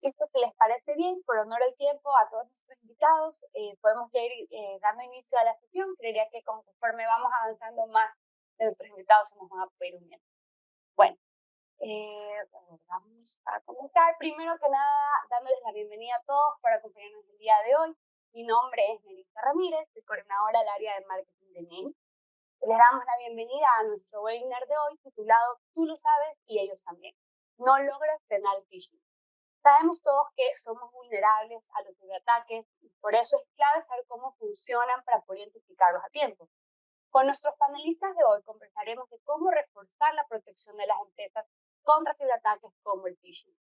Listo, si les parece bien, por honor al tiempo a todos nuestros invitados, podemos ya ir dando inicio a la sesión. Creería que conforme vamos avanzando más de nuestros invitados se nos van a poder unir. Bueno, vamos a comenzar. Primero que nada, dándoles la bienvenida a todos por acompañarnos el día de hoy. Mi nombre es Melissa Ramírez, soy coordinadora del área de marketing de NEM. Les damos la bienvenida a nuestro webinar de hoy titulado Tú lo sabes y ellos también. No logras frenar el phishing. Sabemos todos que somos vulnerables a los ciberataques y por eso es clave saber cómo funcionan para poder identificarlos a tiempo. Con nuestros panelistas de hoy conversaremos de cómo reforzar la protección de las empresas contra ciberataques como el phishing.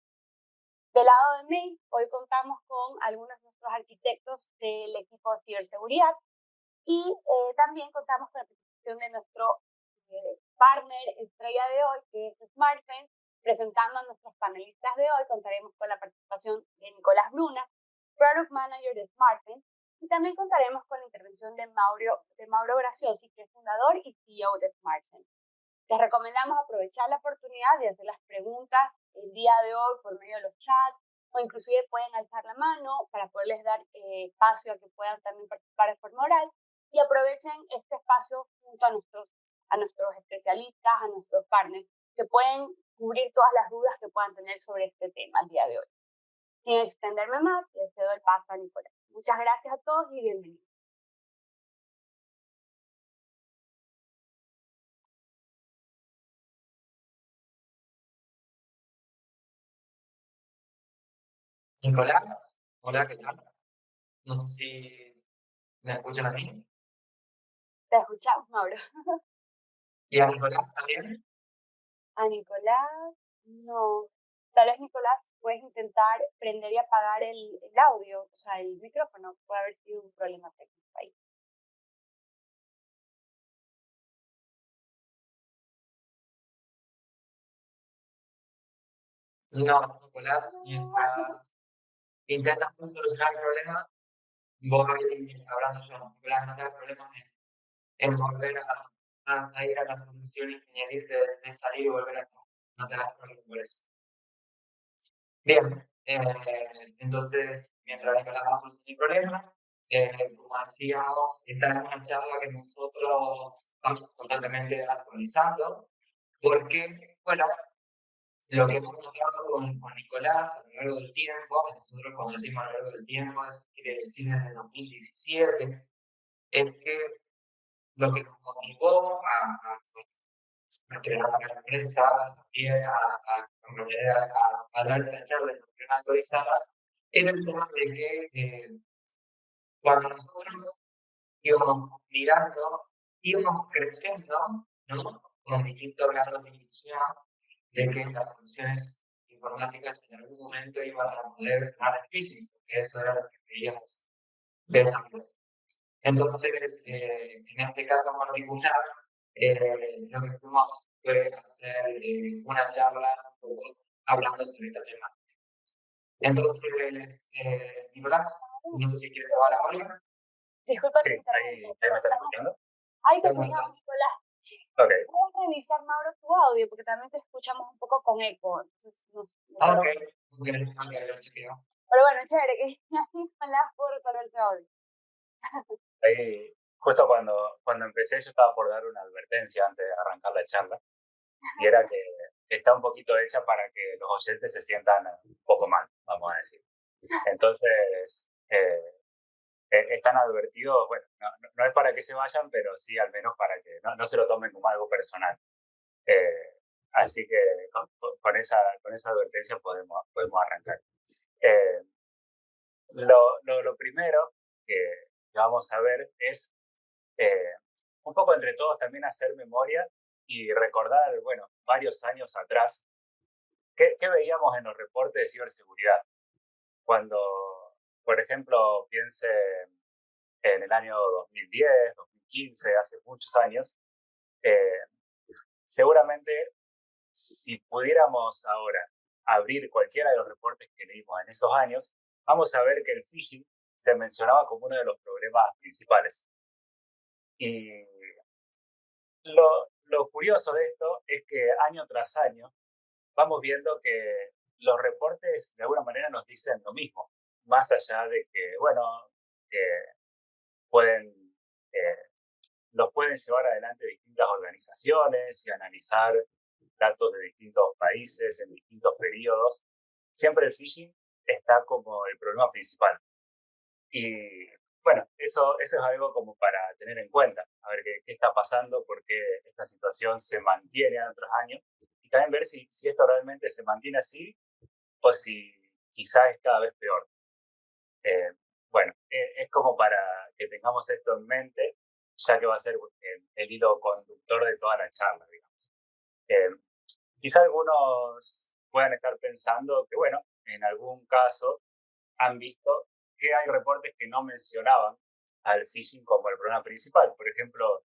Del lado de Mail, hoy contamos con algunos de nuestros arquitectos del equipo de ciberseguridad y también contamos con la participación de nuestro partner estrella de hoy, que es SmartFence. Presentando a nuestros panelistas de hoy, contaremos con la participación de Nicolás Bruna, Product Manager de SmartFence, y también contaremos con la intervención de Mauro Graciosi, que es fundador y CEO de SmartFence. Les recomendamos aprovechar la oportunidad de hacer las preguntas el día de hoy por medio de los chats, o inclusive pueden alzar la mano para poderles dar espacio a que puedan también participar de forma oral, y aprovechen este espacio junto a nuestros especialistas, a nuestros partners, que pueden cubrir todas las dudas que puedan tener sobre este tema el día de hoy. Sin extenderme más, les cedo el paso a Nicolás. Muchas gracias a todos y bienvenidos. Nicolás, hola, ¿qué tal? No sé si me escuchan a mí. Te escuchamos, Mauro. ¿Y a Nicolás también? A Nicolás, no. Tal vez, Nicolás, puedes intentar prender y apagar el audio, o sea, el micrófono. Puede haber sido un problema técnico ahí. No, Nicolás, mientras intentas tú solucionar el problema, voy hablando yo. Nicolás, no te das problemas en volver a ir a la solución ingenieril de salir y volver a todo. No te das problemas por eso. Bien, entonces, mientras Nicolás va a solucionar el problema, como decíamos, esta es una charla que nosotros estamos constantemente actualizando, porque, bueno, lo que hemos notado con Nicolás a lo largo del tiempo, nosotros cuando decimos a lo largo del tiempo, eso quiere decir desde el 2017, es que lo que nos motivó a crear la empresa, también a dar esta charla en la actualizada, era el tema de que cuando nosotros íbamos mirando, íbamos creciendo, ¿no? Con distintos grados de inclusión, de que las soluciones informáticas en algún momento iban a poder frenar el físico, porque eso era lo que veíamos de esa empresa. Entonces, en este caso en particular, lo que fuimos fue hacer una charla hablando sobre este tema. Entonces, Nicolás, no sé si quieres grabar ahora. Disculpa Sí, que ahí me están escuchando. ahí te escuchamos, Nicolás. Ok. Puedes revisar, Mauro, tu audio, porque también te escuchamos un poco con eco. Entonces, Ok, lo chequeo. Pero bueno, chévere, que Nicolás pudo resolver ese audio. Ahí, justo cuando empecé, yo estaba por dar una advertencia antes de arrancar la charla, y era que está un poquito hecha para que los oyentes se sientan un poco mal, vamos a decir. Entonces, están advertidos, bueno, no es para que se vayan, pero sí al menos para que no se lo tomen como algo personal. Así que con esa advertencia podemos arrancar. Lo primero que vamos a ver es un poco entre todos también hacer memoria y recordar, bueno, varios años atrás, ¿qué veíamos en los reportes de ciberseguridad? Cuando, por ejemplo, piense en el año 2010, 2015, hace muchos años, seguramente si pudiéramos ahora abrir cualquiera de los reportes que leímos en esos años, vamos a ver que el phishing se mencionaba como uno de los problemas principales. Y lo curioso de esto es que año tras año vamos viendo que los reportes de alguna manera nos dicen lo mismo, más allá de que, bueno, pueden, eh, los pueden llevar adelante distintas organizaciones y analizar datos de distintos países en distintos periodos. Siempre el phishing está como el problema principal. Y bueno, eso es algo como para tener en cuenta, a ver qué está pasando, por qué esta situación se mantiene año tras año, y también ver si esto realmente se mantiene así o si quizá es cada vez peor. Bueno, es como para que tengamos esto en mente, ya que va a ser el hilo conductor de toda la charla, digamos. Quizá algunos puedan estar pensando que, bueno, en algún caso han visto que hay reportes que no mencionaban al phishing como el problema principal. Por ejemplo,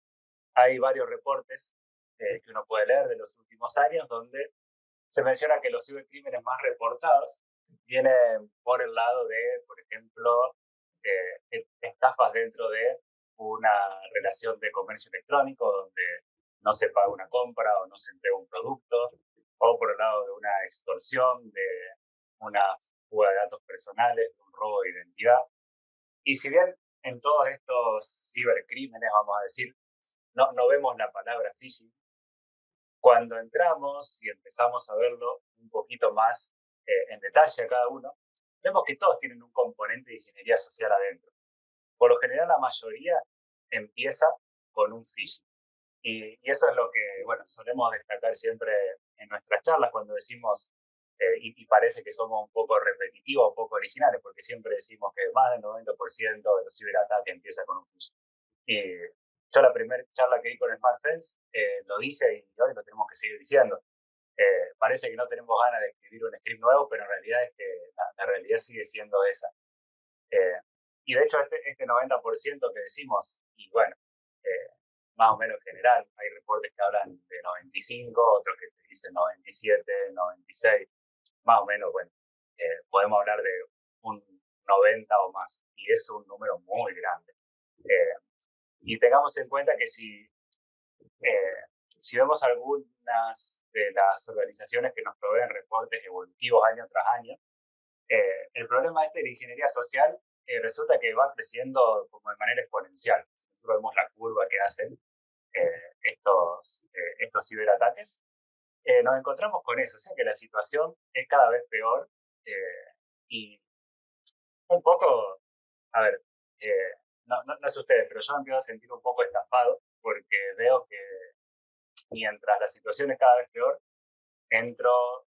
hay varios reportes que uno puede leer de los últimos años donde se menciona que los cibercrímenes más reportados vienen por el lado de, por ejemplo, estafas dentro de una relación de comercio electrónico donde no se paga una compra o no se entrega un producto, o por el lado de una extorsión, de una fuga de datos personales, de un robo de identidad. Y si bien en todos estos cibercrímenes, vamos a decir, no vemos la palabra phishing, cuando entramos y empezamos a verlo un poquito más en detalle a cada uno, vemos que todos tienen un componente de ingeniería social adentro. Por lo general, la mayoría empieza con un phishing. Y eso es lo que, bueno, solemos destacar siempre en nuestras charlas cuando decimos, y parece que somos un poco repetitivos, un poco originales, porque siempre decimos que más del 90% de los ciberataques empieza con un phishing. Y yo la primera charla que di con SmartFence lo dije y hoy lo tenemos que seguir diciendo. Parece que no tenemos ganas de escribir un script nuevo, pero en realidad es que la realidad sigue siendo esa. Y de hecho este 90% que decimos, y bueno, más o menos general, hay reportes que hablan de 95, otros que te dicen 97, 96, más o menos, bueno, podemos hablar de un 90 o más, y es un número muy grande. Y tengamos en cuenta que si vemos algunas de las organizaciones que nos proveen reportes evolutivos año tras año, el problema de la ingeniería social resulta que va creciendo como de manera exponencial. Nosotros vemos la curva que hacen estos ciberataques. Nos encontramos con eso, o sea que la situación es cada vez peor y un poco, a ver, no sé ustedes, pero yo me empiezo a sentir un poco estafado porque veo que mientras la situación es cada vez peor, entro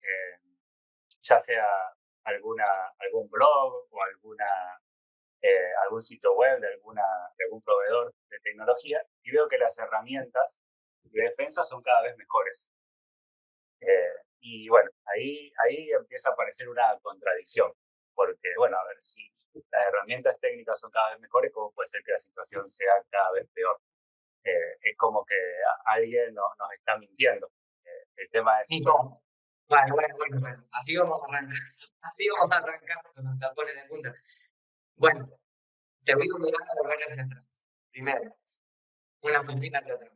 ya sea algún blog o algún sitio web de algún proveedor de tecnología y veo que las herramientas de defensa son cada vez mejores. Y bueno, ahí empieza a aparecer una contradicción, porque bueno, a ver, si las herramientas técnicas son cada vez mejores, ¿cómo puede ser que la situación sea cada vez peor? Es como que alguien nos está mintiendo. El tema es... Nico, bueno. Así vamos a arrancar con los tapones de punta. Bueno, te voy a obligar a volver hacia atrás. Primero, una familia hacia atrás.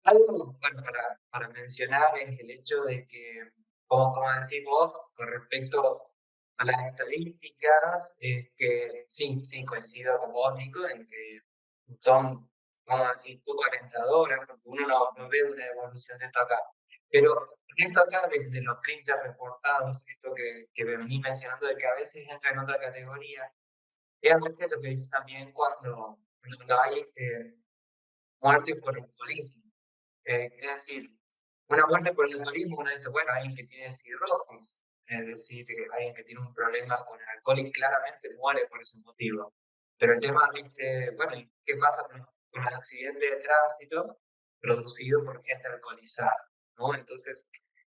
Algo bueno, para mencionar es el hecho de que, como decís vos, con respecto a las estadísticas, es que sí, coincido con vos, Nico, en que son, vamos a decir, poco alentadoras, porque uno no ve una evolución de esto acá. Pero esto acá, de los clientes reportados, esto que venís mencionando, de que a veces entra en otra categoría, es a veces lo que dice también cuando hay muertes por alcoholismo. Es decir, una muerte por el alcoholismo, uno dice, bueno, alguien que tiene cirrosis, es decir, alguien que tiene un problema con el alcohol y claramente muere por ese motivo. Pero el tema dice, bueno, ¿y qué pasa con los accidentes de tránsito producidos por gente alcoholizada? ¿No? Entonces,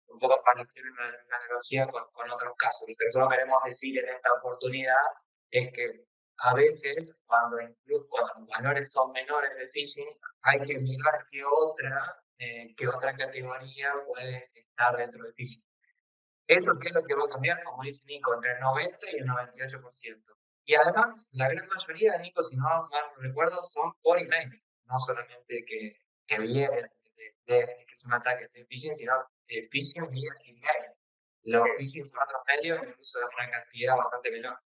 un poco para hacer una analogía con otros casos. Lo que nosotros queremos decir en esta oportunidad es que a veces, cuando los valores son menores de phishing, hay que mirar qué otra categoría puede estar dentro de phishing. Eso es lo que va a cambiar, como dice Nico, entre el 90 y el 98%. Y además, la gran mayoría, Nico, si no mal recuerdo, son por email, no solamente que vienen de que son ataques de phishing, sino phishing vía email. Los phishing por otros medios incluso de una cantidad bastante menor.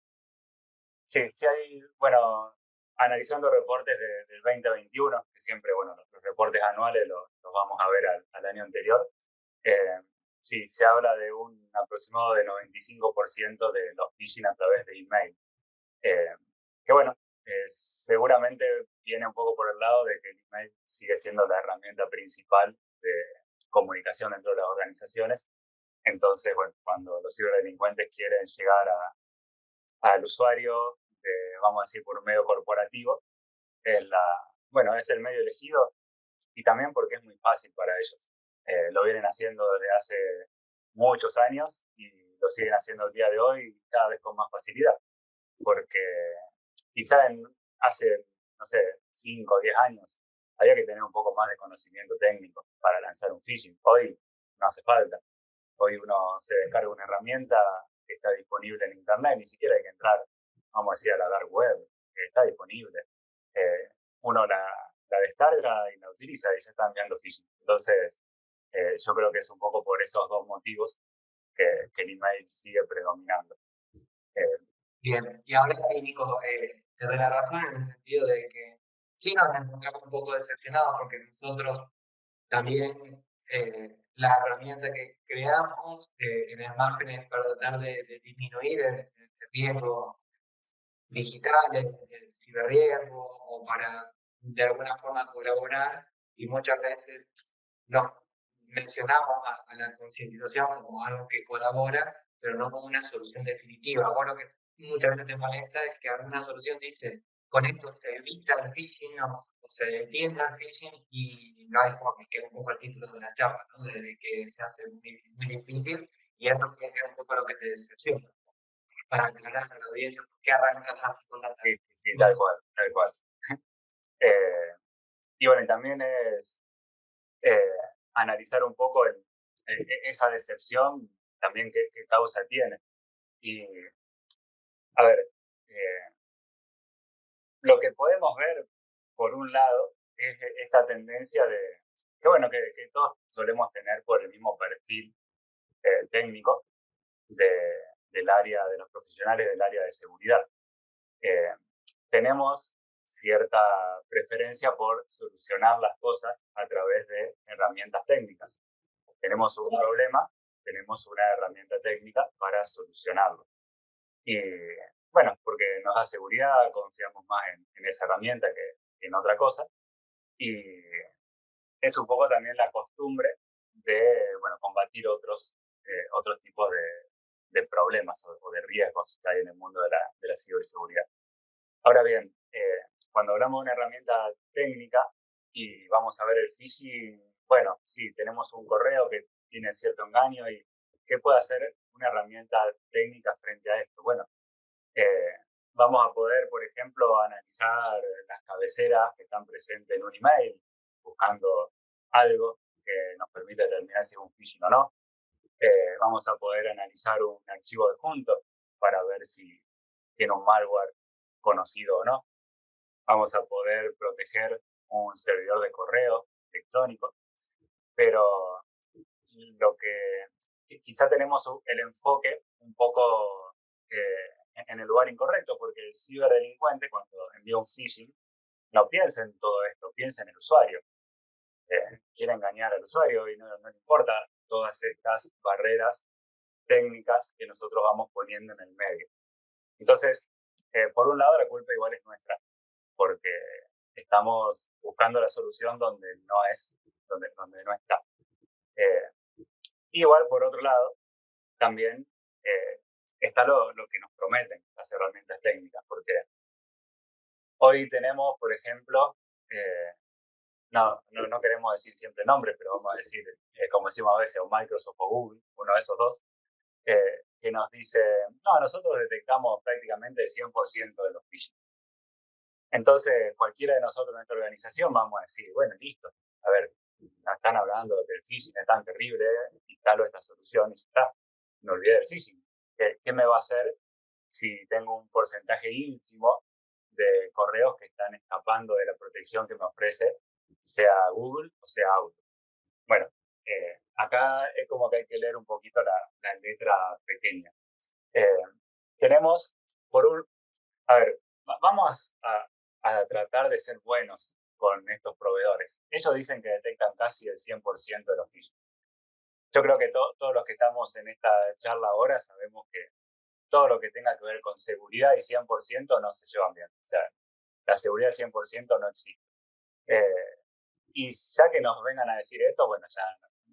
Sí, sí hay, bueno, analizando reportes del 2021, que siempre, bueno, los reportes anuales los vamos a ver al año anterior, sí, se habla de un aproximado de 95% de los phishing a través de email. Que bueno, seguramente viene un poco por el lado de que el email sigue siendo la herramienta principal de comunicación dentro de las organizaciones. Entonces, bueno, cuando los ciberdelincuentes quieren llegar al usuario, vamos a decir, por un medio corporativo, es el medio elegido y también porque es muy fácil para ellos. Lo vienen haciendo desde hace muchos años y lo siguen haciendo el día de hoy cada vez con más facilidad. Porque quizá hace, no sé, 5 o 10 años había que tener un poco más de conocimiento técnico para lanzar un phishing. Hoy no hace falta. Hoy uno se descarga una herramienta que está disponible en internet, ni siquiera hay que entrar, vamos a decir, a la dark web, que está disponible. Uno la descarga y la utiliza y ya está enviando phishing. Entonces, yo creo que es un poco por esos dos motivos que el email sigue predominando. Bien, y ahora sí, Nico, te doy la razón en el sentido de que sí nos encontramos un poco decepcionados porque nosotros también la herramienta que creamos en el margen es para tratar de disminuir el riesgo digital, el ciberriesgo o para de alguna forma colaborar y muchas veces nos mencionamos a la concientización como algo que colabora, pero no como una solución definitiva. Bueno, lo que muchas veces te molesta es que alguna solución dice, con esto se evita el phishing o se detiene el phishing y no hay forma, que es un poco el título de la charla, ¿no? De que se hace muy difícil y eso es un poco lo que te decepciona. Para aclarar a la audiencia, ¿por qué arrancas así con la Sí, tal cual. Y bueno, y también es analizar un poco esa decepción también qué causa tiene. Y, a ver, lo que podemos ver, por un lado, es esta tendencia que bueno, que todos solemos tener por el mismo perfil técnico del área de los profesionales del área de seguridad. Tenemos cierta preferencia por solucionar las cosas a través de herramientas técnicas. Tenemos un problema, tenemos una herramienta técnica para solucionarlo. Y bueno, porque nos da seguridad, confiamos más en esa herramienta que en otra cosa. Y es un poco también la costumbre de combatir otros tipos de problemas o de riesgos que hay en el mundo de la ciberseguridad. Ahora bien, cuando hablamos de una herramienta técnica y vamos a ver el phishing, bueno, sí, tenemos un correo que tiene cierto engaño y ¿qué puede hacer una herramienta técnica frente a esto? Bueno, vamos a poder, por ejemplo, analizar las cabeceras que están presentes en un email, buscando algo que nos permita determinar si es un phishing o no. Vamos a poder analizar un archivo adjunto para ver si tiene un malware conocido o no. Vamos a poder proteger un servidor de correo electrónico, pero lo que quizá tenemos el enfoque un poco en el lugar incorrecto, porque el ciberdelincuente cuando envía un phishing no piensa en todo esto, piensa en el usuario. Quiere engañar al usuario y no le importa todas estas barreras técnicas que nosotros vamos poniendo en el medio. Entonces, por un lado, la culpa igual es nuestra, porque estamos buscando la solución donde no está. Igual, por otro lado, también está lo que nos prometen las herramientas técnicas, porque hoy tenemos, por ejemplo, no queremos decir siempre nombres, pero vamos a decir, como decimos a veces, o Microsoft o Google, uno de esos dos, que nos dice, no, nosotros detectamos prácticamente el 100% de los phishing. Entonces, cualquiera de nosotros en esta organización vamos a decir, bueno, listo, a ver, están hablando del phishing es tan terrible, instalo esta solución y ya está, me olvidé del phishing. ¿Qué me va a hacer si tengo un porcentaje ínfimo de correos que están escapando de la protección que me ofrece, sea Google o sea Outlook? Bueno, acá es como que hay que leer un poquito la letra pequeña. Tenemos, a ver, vamos a tratar de ser buenos con estos proveedores. Ellos dicen que detectan casi el 100% de los phishing. Yo creo que todos los que estamos en esta charla ahora sabemos que todo lo que tenga que ver con seguridad y 100% no se llevan bien. O sea, la seguridad al 100% no existe. Y ya que nos vengan a decir esto, bueno, ya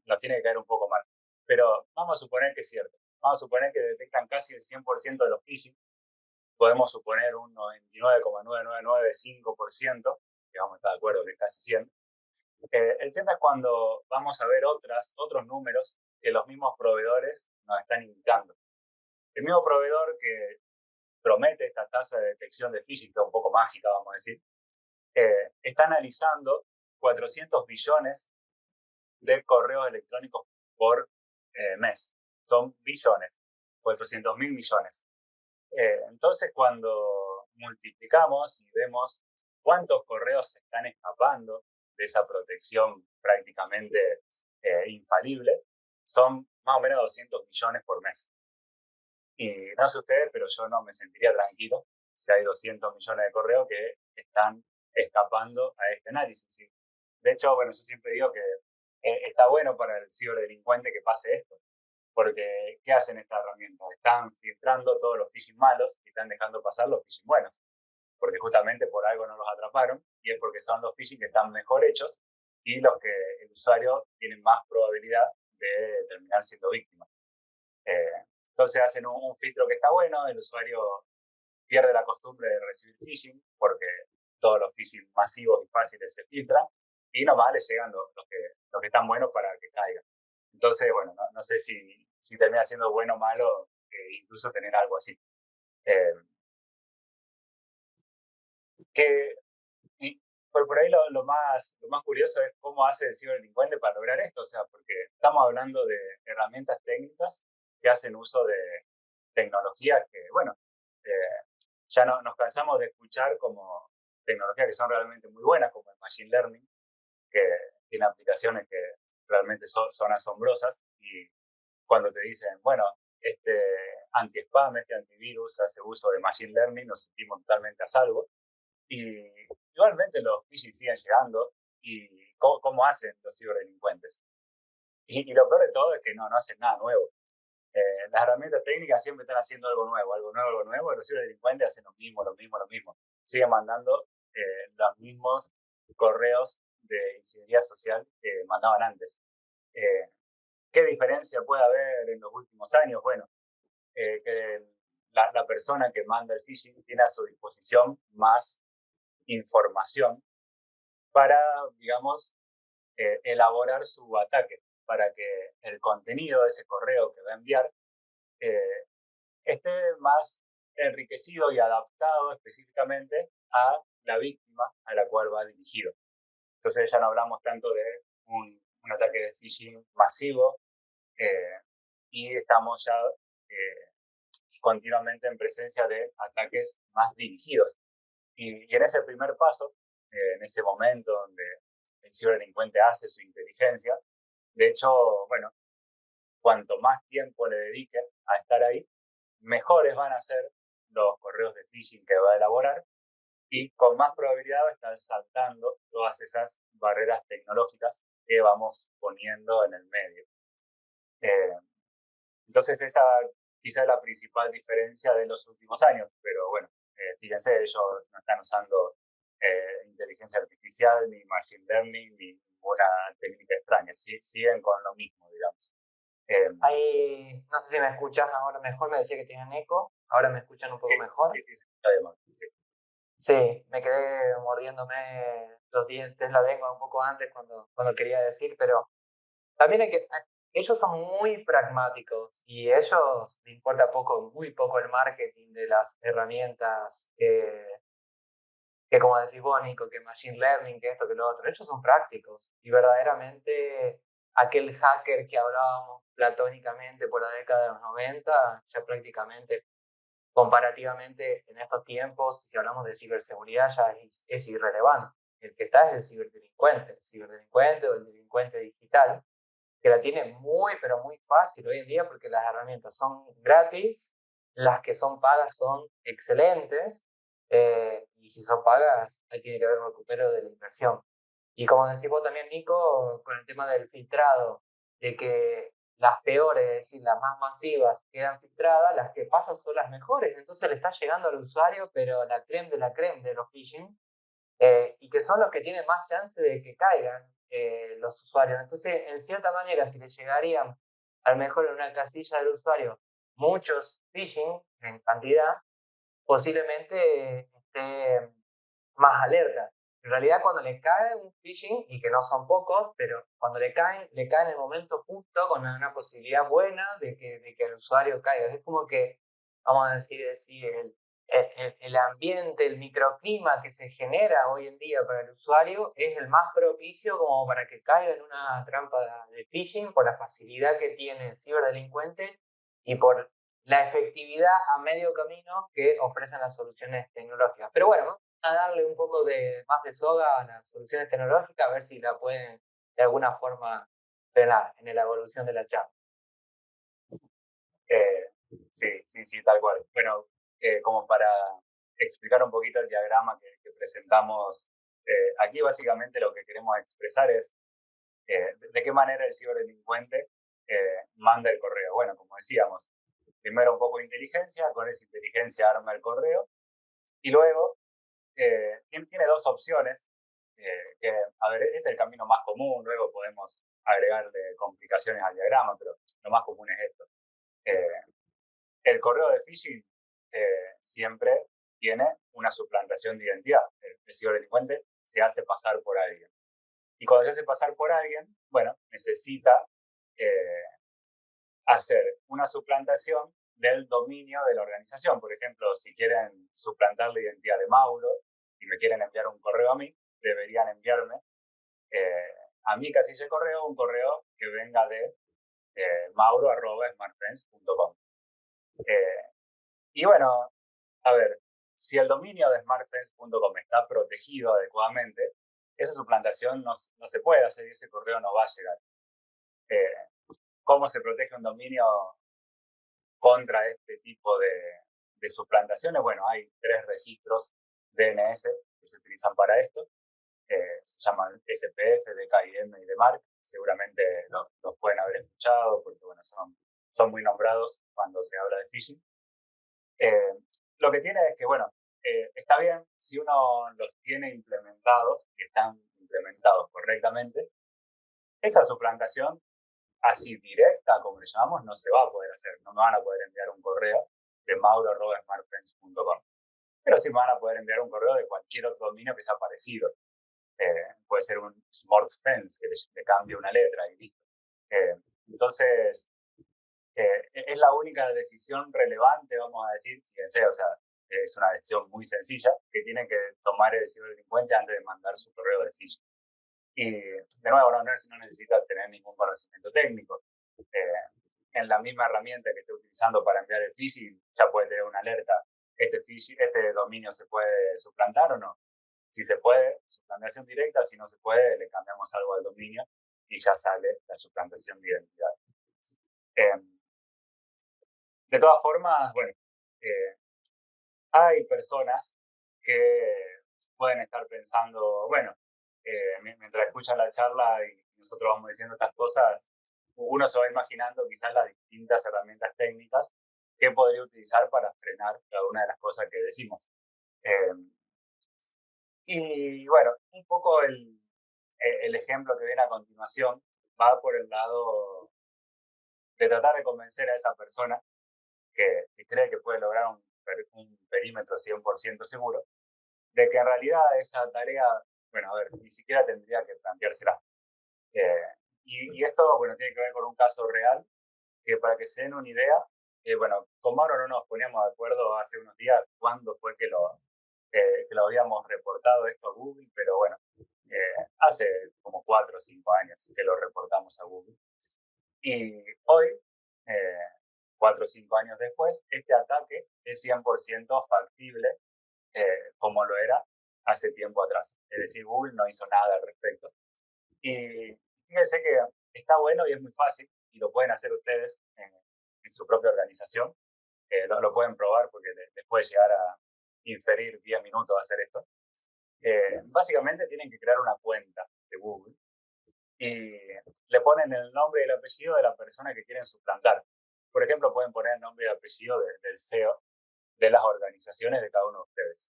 nos tiene que caer un poco mal. Pero vamos a suponer que es cierto. Vamos a suponer que detectan casi el 100% de los phishing. Podemos suponer un 99,9995%, que vamos a estar de acuerdo que casi 100. El tema es cuando vamos a ver otros números que los mismos proveedores nos están indicando. El mismo proveedor que promete esta tasa de detección de phishing, que es un poco mágica, vamos a decir, está analizando 400 billones de correos electrónicos por mes. Son billones, 400.000 millones. Entonces, cuando multiplicamos y vemos cuántos correos se están escapando de esa protección prácticamente infalible, son más o menos 200 millones por mes. Y no sé ustedes, pero yo no me sentiría tranquilo si hay 200 millones de correos que están escapando a este análisis. ¿Sí? De hecho, bueno, yo siempre digo que está bueno para el ciberdelincuente que pase esto, porque ¿qué hacen estas herramientas? Están filtrando todos los phishing malos y están dejando pasar los phishing buenos, porque justamente por algo no los atraparon y es porque son los phishing que están mejor hechos y los que el usuario tiene más probabilidad de terminar siendo víctima. Entonces hacen un filtro que está bueno, el usuario pierde la costumbre de recibir phishing porque todos los phishing masivos y fáciles se filtran y nomás les llegan los que están buenos para que caigan. Entonces, bueno, no sé si termina siendo bueno o malo incluso tener algo así. Y por ahí lo más curioso es cómo hace el ciberdelincuente para lograr esto, o sea, porque estamos hablando de herramientas técnicas que hacen uso de tecnologías que, bueno, ya nos cansamos de escuchar como tecnologías que son realmente muy buenas, como el Machine Learning, que tiene aplicaciones que realmente son asombrosas y cuando te dicen, bueno, este anti-spam, este antivirus hace uso de Machine Learning, nos sentimos totalmente a salvo. Y igualmente los phishing siguen llegando y ¿cómo hacen los ciberdelincuentes? Y lo peor de todo es que no hacen nada nuevo. Las herramientas técnicas siempre están haciendo algo nuevo, y los ciberdelincuentes hacen lo mismo. Siguen mandando los mismos correos de ingeniería social que mandaban antes. ¿Qué diferencia puede haber en los últimos años? Bueno, que la persona que manda el phishing tiene a su disposición más información para, digamos, elaborar su ataque, para que el contenido de ese correo que va a enviar esté más enriquecido y adaptado específicamente a la víctima a la cual va dirigido. Entonces ya no hablamos tanto de un ataque de phishing masivo y estamos ya continuamente en presencia de ataques más dirigidos. Y en ese primer paso, en ese momento donde el ciberdelincuente hace su inteligencia, de hecho, bueno, cuanto más tiempo le dedique a estar ahí, mejores van a ser los correos de phishing que va a elaborar y con más probabilidad va a estar saltando todas esas barreras tecnológicas que vamos poniendo en el medio. Entonces esa quizá es la principal diferencia de los últimos años, pero bueno, fíjense, ellos no están usando inteligencia artificial, ni machine learning, ni ninguna técnica extraña, siguen con lo mismo, digamos. Ahí, no sé si me escuchan ahora mejor, me decía que tenían eco, ahora me escuchan un poco mejor. Sí, se escucha bien, sí. Sí, me quedé mordiéndome los dientes, la lengua un poco antes cuando quería decir, pero también ellos son muy pragmáticos y a ellos les importa muy poco el marketing de las herramientas que como decís vos, Nico, que Machine Learning, que esto, que lo otro. Ellos son prácticos y verdaderamente aquel hacker que hablábamos platónicamente por la década de los 90, ya prácticamente, comparativamente en estos tiempos, si hablamos de ciberseguridad, ya es irrelevante. El que está es el ciberdelincuente o el delincuente digital. que la tiene muy, pero muy fácil hoy en día porque las herramientas son gratis, las que son pagas son excelentes, y si son pagas, ahí tiene que haber un recupero de la inversión. Y como decís vos también, Nico, con el tema del filtrado, de que las peores, es decir, las más masivas, quedan filtradas, las que pasan son las mejores. Entonces le está llegando al usuario, pero la creme de los phishing, y que son los que tienen más chance de que caigan los usuarios. Entonces, en cierta manera, si le llegarían, a lo mejor en una casilla del usuario, muchos phishing en cantidad, posiblemente esté más alerta. En realidad, cuando le cae un phishing, y que no son pocos, pero cuando le cae en el momento justo, con una posibilidad buena de que el usuario caiga. Es como que, vamos a decir el ambiente, el microclima que se genera hoy en día para el usuario es el más propicio como para que caiga en una trampa de phishing por la facilidad que tiene el ciberdelincuente y por la efectividad a medio camino que ofrecen las soluciones tecnológicas. Pero bueno, vamos a darle un poco más de soga a las soluciones tecnológicas, a ver si la pueden de alguna forma frenar en la evolución de la charla. Sí, tal cual. Bueno, como para explicar un poquito el diagrama que presentamos, aquí básicamente lo que queremos expresar es de qué manera el ciberdelincuente manda el correo. Bueno, como decíamos, primero un poco de inteligencia, con esa inteligencia arma el correo, y luego tiene dos opciones, que, a ver, este es el camino más común, luego podemos agregarle complicaciones al diagrama, pero lo más común es esto. El correo de phishing siempre tiene una suplantación de identidad. El ciberdelincuente se hace pasar por alguien. Y cuando se hace pasar por alguien, bueno, necesita hacer una suplantación del dominio de la organización. Por ejemplo, si quieren suplantar la identidad de Mauro y me quieren enviar un correo a mí, deberían enviarme a mi casilla de correo un correo que venga de mauro@smartfriends.com. Y bueno, a ver, si el dominio de smartfriends.com está protegido adecuadamente, esa suplantación no se puede hacer y ese correo no va a llegar. ¿Cómo se protege un dominio contra este tipo de suplantaciones? Bueno, hay 3 registros DNS que se utilizan para esto. Se llaman SPF, DKIM y DMARC. Seguramente los pueden haber escuchado porque bueno, son muy nombrados cuando se habla de phishing. Lo que tiene es que, bueno, está bien si uno los tiene implementados y están implementados correctamente, esa suplantación así directa, como le llamamos, no se va a poder hacer. No me van a poder enviar un correo de mauro@smartfriends.com. Pero sí me van a poder enviar un correo de cualquier otro dominio que sea parecido. Puede ser un SmartFriends, que le cambie una letra y listo. Entonces, es la única decisión relevante, vamos a decir, fíjense, o sea, es una decisión muy sencilla que tiene que tomar el ciberdelincuente antes de mandar su correo de phishing. Y de nuevo, no necesita tener ningún conocimiento técnico. En la misma herramienta que esté utilizando para enviar el phishing, ya puede tener una alerta. ¿Este dominio se puede suplantar o no? Si se puede, suplantación directa. Si no se puede, le cambiamos algo al dominio y ya sale la suplantación de identidad. De todas formas, bueno, hay personas que pueden estar pensando, bueno, mientras escuchan la charla y nosotros vamos diciendo estas cosas, uno se va imaginando quizás las distintas herramientas técnicas que podría utilizar para frenar cada una de las cosas que decimos. Y bueno, un poco el ejemplo que viene a continuación va por el lado de tratar de convencer a esa persona que cree que puede lograr un perímetro 100% seguro, de que en realidad esa tarea, bueno, a ver, ni siquiera tendría que planteársela. Y esto, bueno, tiene que ver con un caso real, que para que se den una idea, bueno, con Mauro no nos poníamos de acuerdo hace unos días cuándo fue que lo habíamos reportado esto a Google, pero bueno, hace como 4 o 5 años que lo reportamos a Google. Y hoy, 4 o 5 años después, este ataque es 100% factible, como lo era hace tiempo atrás. Es decir, Google no hizo nada al respecto. Y fíjense que está bueno y es muy fácil y lo pueden hacer ustedes en su propia organización. Lo pueden probar porque les puede llegar a inferir 10 minutos hacer esto. Básicamente tienen que crear una cuenta de Google y le ponen el nombre y el apellido de la persona que quieren suplantar. Por ejemplo, pueden poner el nombre y el apellido del CEO de las organizaciones de cada uno de ustedes.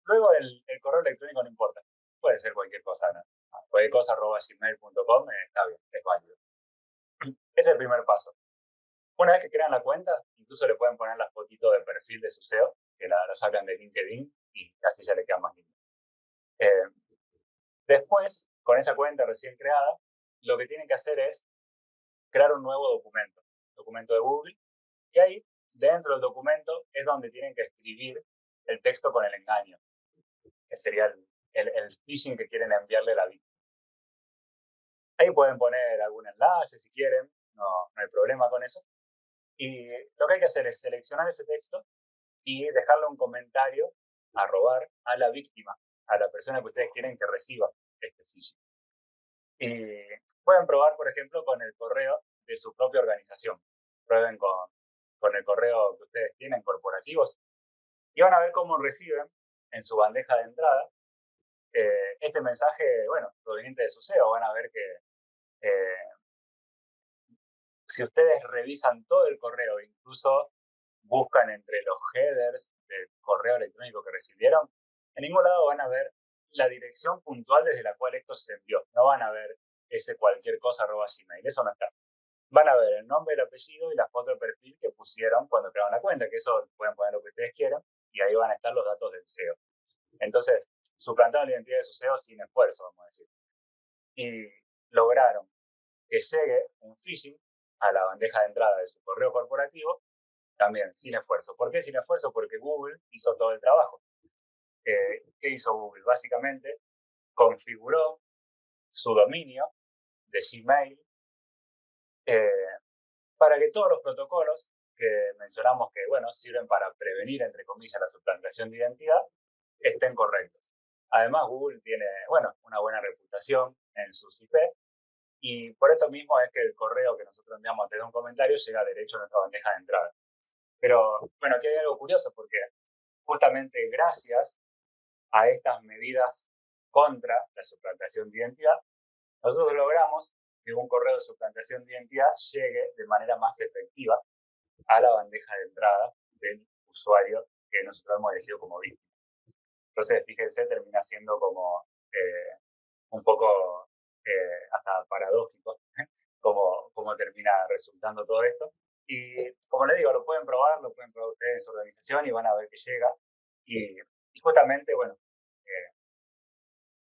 Luego el correo electrónico no importa, puede ser cualquier cosa, ¿no? Cualquier cosa @gmail.com está bien, es válido. Ese es el primer paso. Una vez que crean la cuenta, incluso le pueden poner la fotito de perfil de su CEO, que la sacan de LinkedIn y así ya le queda más lindo. Después, con esa cuenta recién creada, lo que tienen que hacer es crear un nuevo documento de Google, y ahí, dentro del documento, es donde tienen que escribir el texto con el engaño, que sería el phishing que quieren enviarle a la víctima. Ahí pueden poner algún enlace si quieren, no hay problema con eso. Y lo que hay que hacer es seleccionar ese texto y dejarle un comentario a la víctima, a la persona que ustedes quieren que reciba este phishing. Y pueden probar, por ejemplo, con el correo de su propia organización. Prueben con el correo que ustedes tienen, corporativos, y van a ver cómo reciben en su bandeja de entrada este mensaje, bueno, proveniente de su CEO. Van a ver que si ustedes revisan todo el correo, incluso buscan entre los headers del correo electrónico que recibieron, en ningún lado van a ver la dirección puntual desde la cual esto se envió. No van a ver ese cualquier cosa @gmail, eso no está. Van a ver el nombre, el apellido y la foto de perfil que pusieron cuando crearon la cuenta, que eso pueden poner lo que ustedes quieran, y ahí van a estar los datos del CEO. Entonces, suplantaron la identidad de su CEO sin esfuerzo, vamos a decir. Y lograron que llegue un phishing a la bandeja de entrada de su correo corporativo, también sin esfuerzo. ¿Por qué sin esfuerzo? Porque Google hizo todo el trabajo. ¿Qué hizo Google? Básicamente configuró su dominio de Gmail para que todos los protocolos que mencionamos que, bueno, sirven para prevenir, entre comillas, la suplantación de identidad, estén correctos. Además, Google tiene, bueno, una buena reputación en sus IP, y por esto mismo es que el correo que nosotros enviamos antes de un comentario llega derecho a nuestra bandeja de entrada. Pero, bueno, aquí hay algo curioso, porque justamente gracias a estas medidas contra la suplantación de identidad, nosotros logramos que un correo de suplantación de identidad llegue de manera más efectiva a la bandeja de entrada del usuario que nosotros hemos elegido como víctima. Entonces, fíjense, termina siendo como un poco hasta paradójico cómo termina resultando todo esto. Y como les digo, lo pueden probar ustedes en su organización y van a ver que llega. Y justamente, bueno,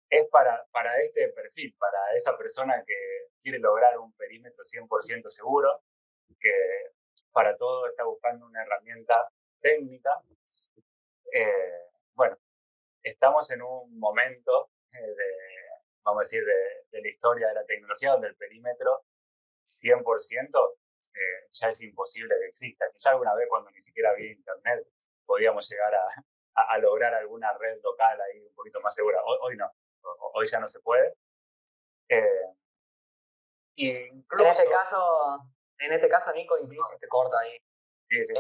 es para este perfil, para esa persona que quiere lograr un perímetro 100% seguro, que para todo está buscando una herramienta técnica. Bueno, estamos en un momento vamos a decir, de la historia de la tecnología donde el perímetro 100% ya es imposible que exista. Quizá alguna vez, cuando ni siquiera había internet, podíamos llegar a lograr alguna red local ahí un poquito más segura. Hoy no, hoy ya no se puede. Incluso, en este caso, Nico, incluso te corta ahí. Sí.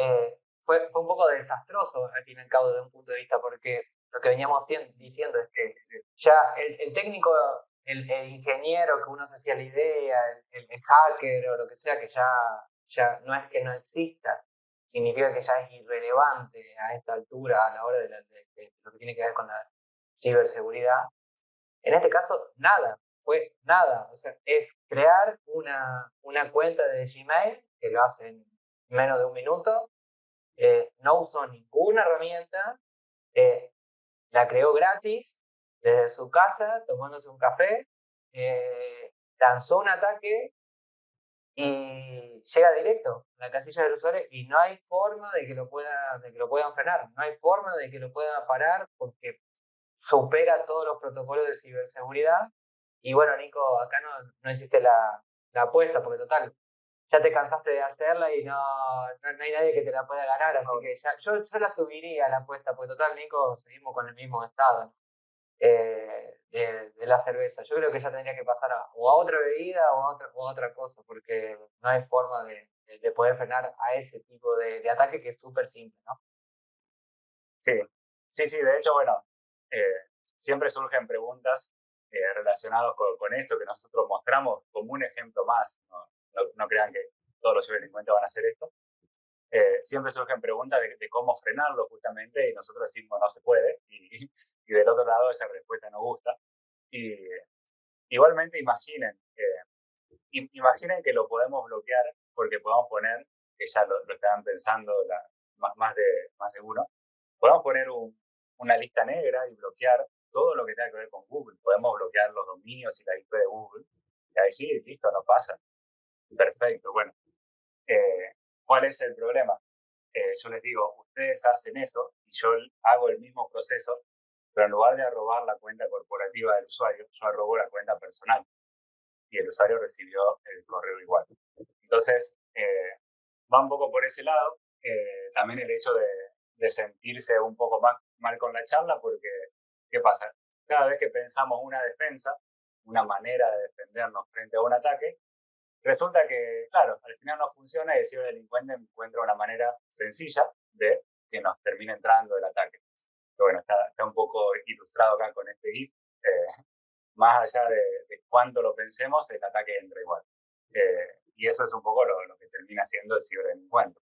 Fue un poco desastroso, al fin y al cabo, desde un punto de vista, porque lo que veníamos diciendo es que ya el técnico, el ingeniero que uno se hacía la idea, el hacker o lo que sea, que ya no es que no exista, significa que ya es irrelevante a esta altura a la hora de lo que tiene que ver con la ciberseguridad. En este caso, fue nada. O sea, es crear una cuenta de Gmail, que lo hace en menos de un minuto. No usó ninguna herramienta. La creó gratis, desde su casa, tomándose un café. Lanzó un ataque y llega directo a la casilla del usuario, y no hay forma de que lo puedan frenar. No hay forma de que lo puedan parar, porque supera todos los protocolos de ciberseguridad. Y bueno, Nico, acá no hiciste la apuesta, porque total, ya te cansaste de hacerla y no hay nadie que te la pueda ganar, así que ya, yo la subiría a la apuesta, porque total, Nico, seguimos con el mismo estado. de la cerveza. Yo creo que ya tendría que pasar o a otra bebida o a otra cosa, porque no hay forma de poder frenar a ese tipo de ataque que es súper simple, ¿no? Sí, sí, de hecho, bueno, siempre surgen preguntas relacionadas con esto que nosotros mostramos como un ejemplo más. No crean que todos los ciberdelincuentes van a hacer esto. Siempre surgen preguntas de cómo frenarlo justamente y nosotros decimos no se puede y del otro lado esa respuesta nos gusta. Y igualmente imaginen que lo podemos bloquear porque podemos poner, que ya lo estaban pensando más de uno, podemos poner una lista negra y bloquear todo lo que tenga que ver con Google. Podemos bloquear los dominios y la IP de Google. Y ahí sí, listo, no pasa. Perfecto. Bueno, ¿cuál es el problema? Yo les digo, ustedes hacen eso y yo hago el mismo proceso, pero en lugar de robar la cuenta corporativa del usuario, yo robo la cuenta personal y el usuario recibió el correo igual. Entonces, va un poco por ese lado. También el hecho de sentirse un poco más mal con la charla, porque, ¿qué pasa? Cada vez que pensamos una defensa, una manera de defendernos frente a un ataque, resulta que, claro, al final no funciona y el ciberdelincuente encuentra una manera sencilla de que nos termine entrando el ataque. Pero bueno, está un poco ilustrado acá con este GIF. Más allá de cuánto lo pensemos, el ataque entra igual. Y eso es un poco lo que termina siendo el ciberdelincuente.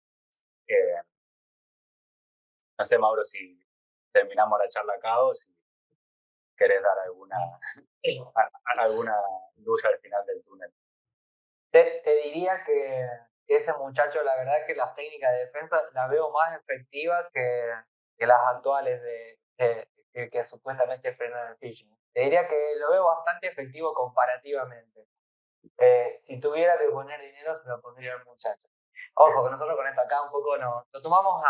No sé, Mauro, si terminamos la charla acá o si querés dar alguna luz al final del túnel. Te diría que ese muchacho, la verdad que las técnicas de defensa las veo más efectivas que las actuales que supuestamente frenan el phishing. Te diría que lo veo bastante efectivo comparativamente. Si tuviera que poner dinero, se lo pondría al muchacho. Ojo, que nosotros con esto acá un poco lo tomamos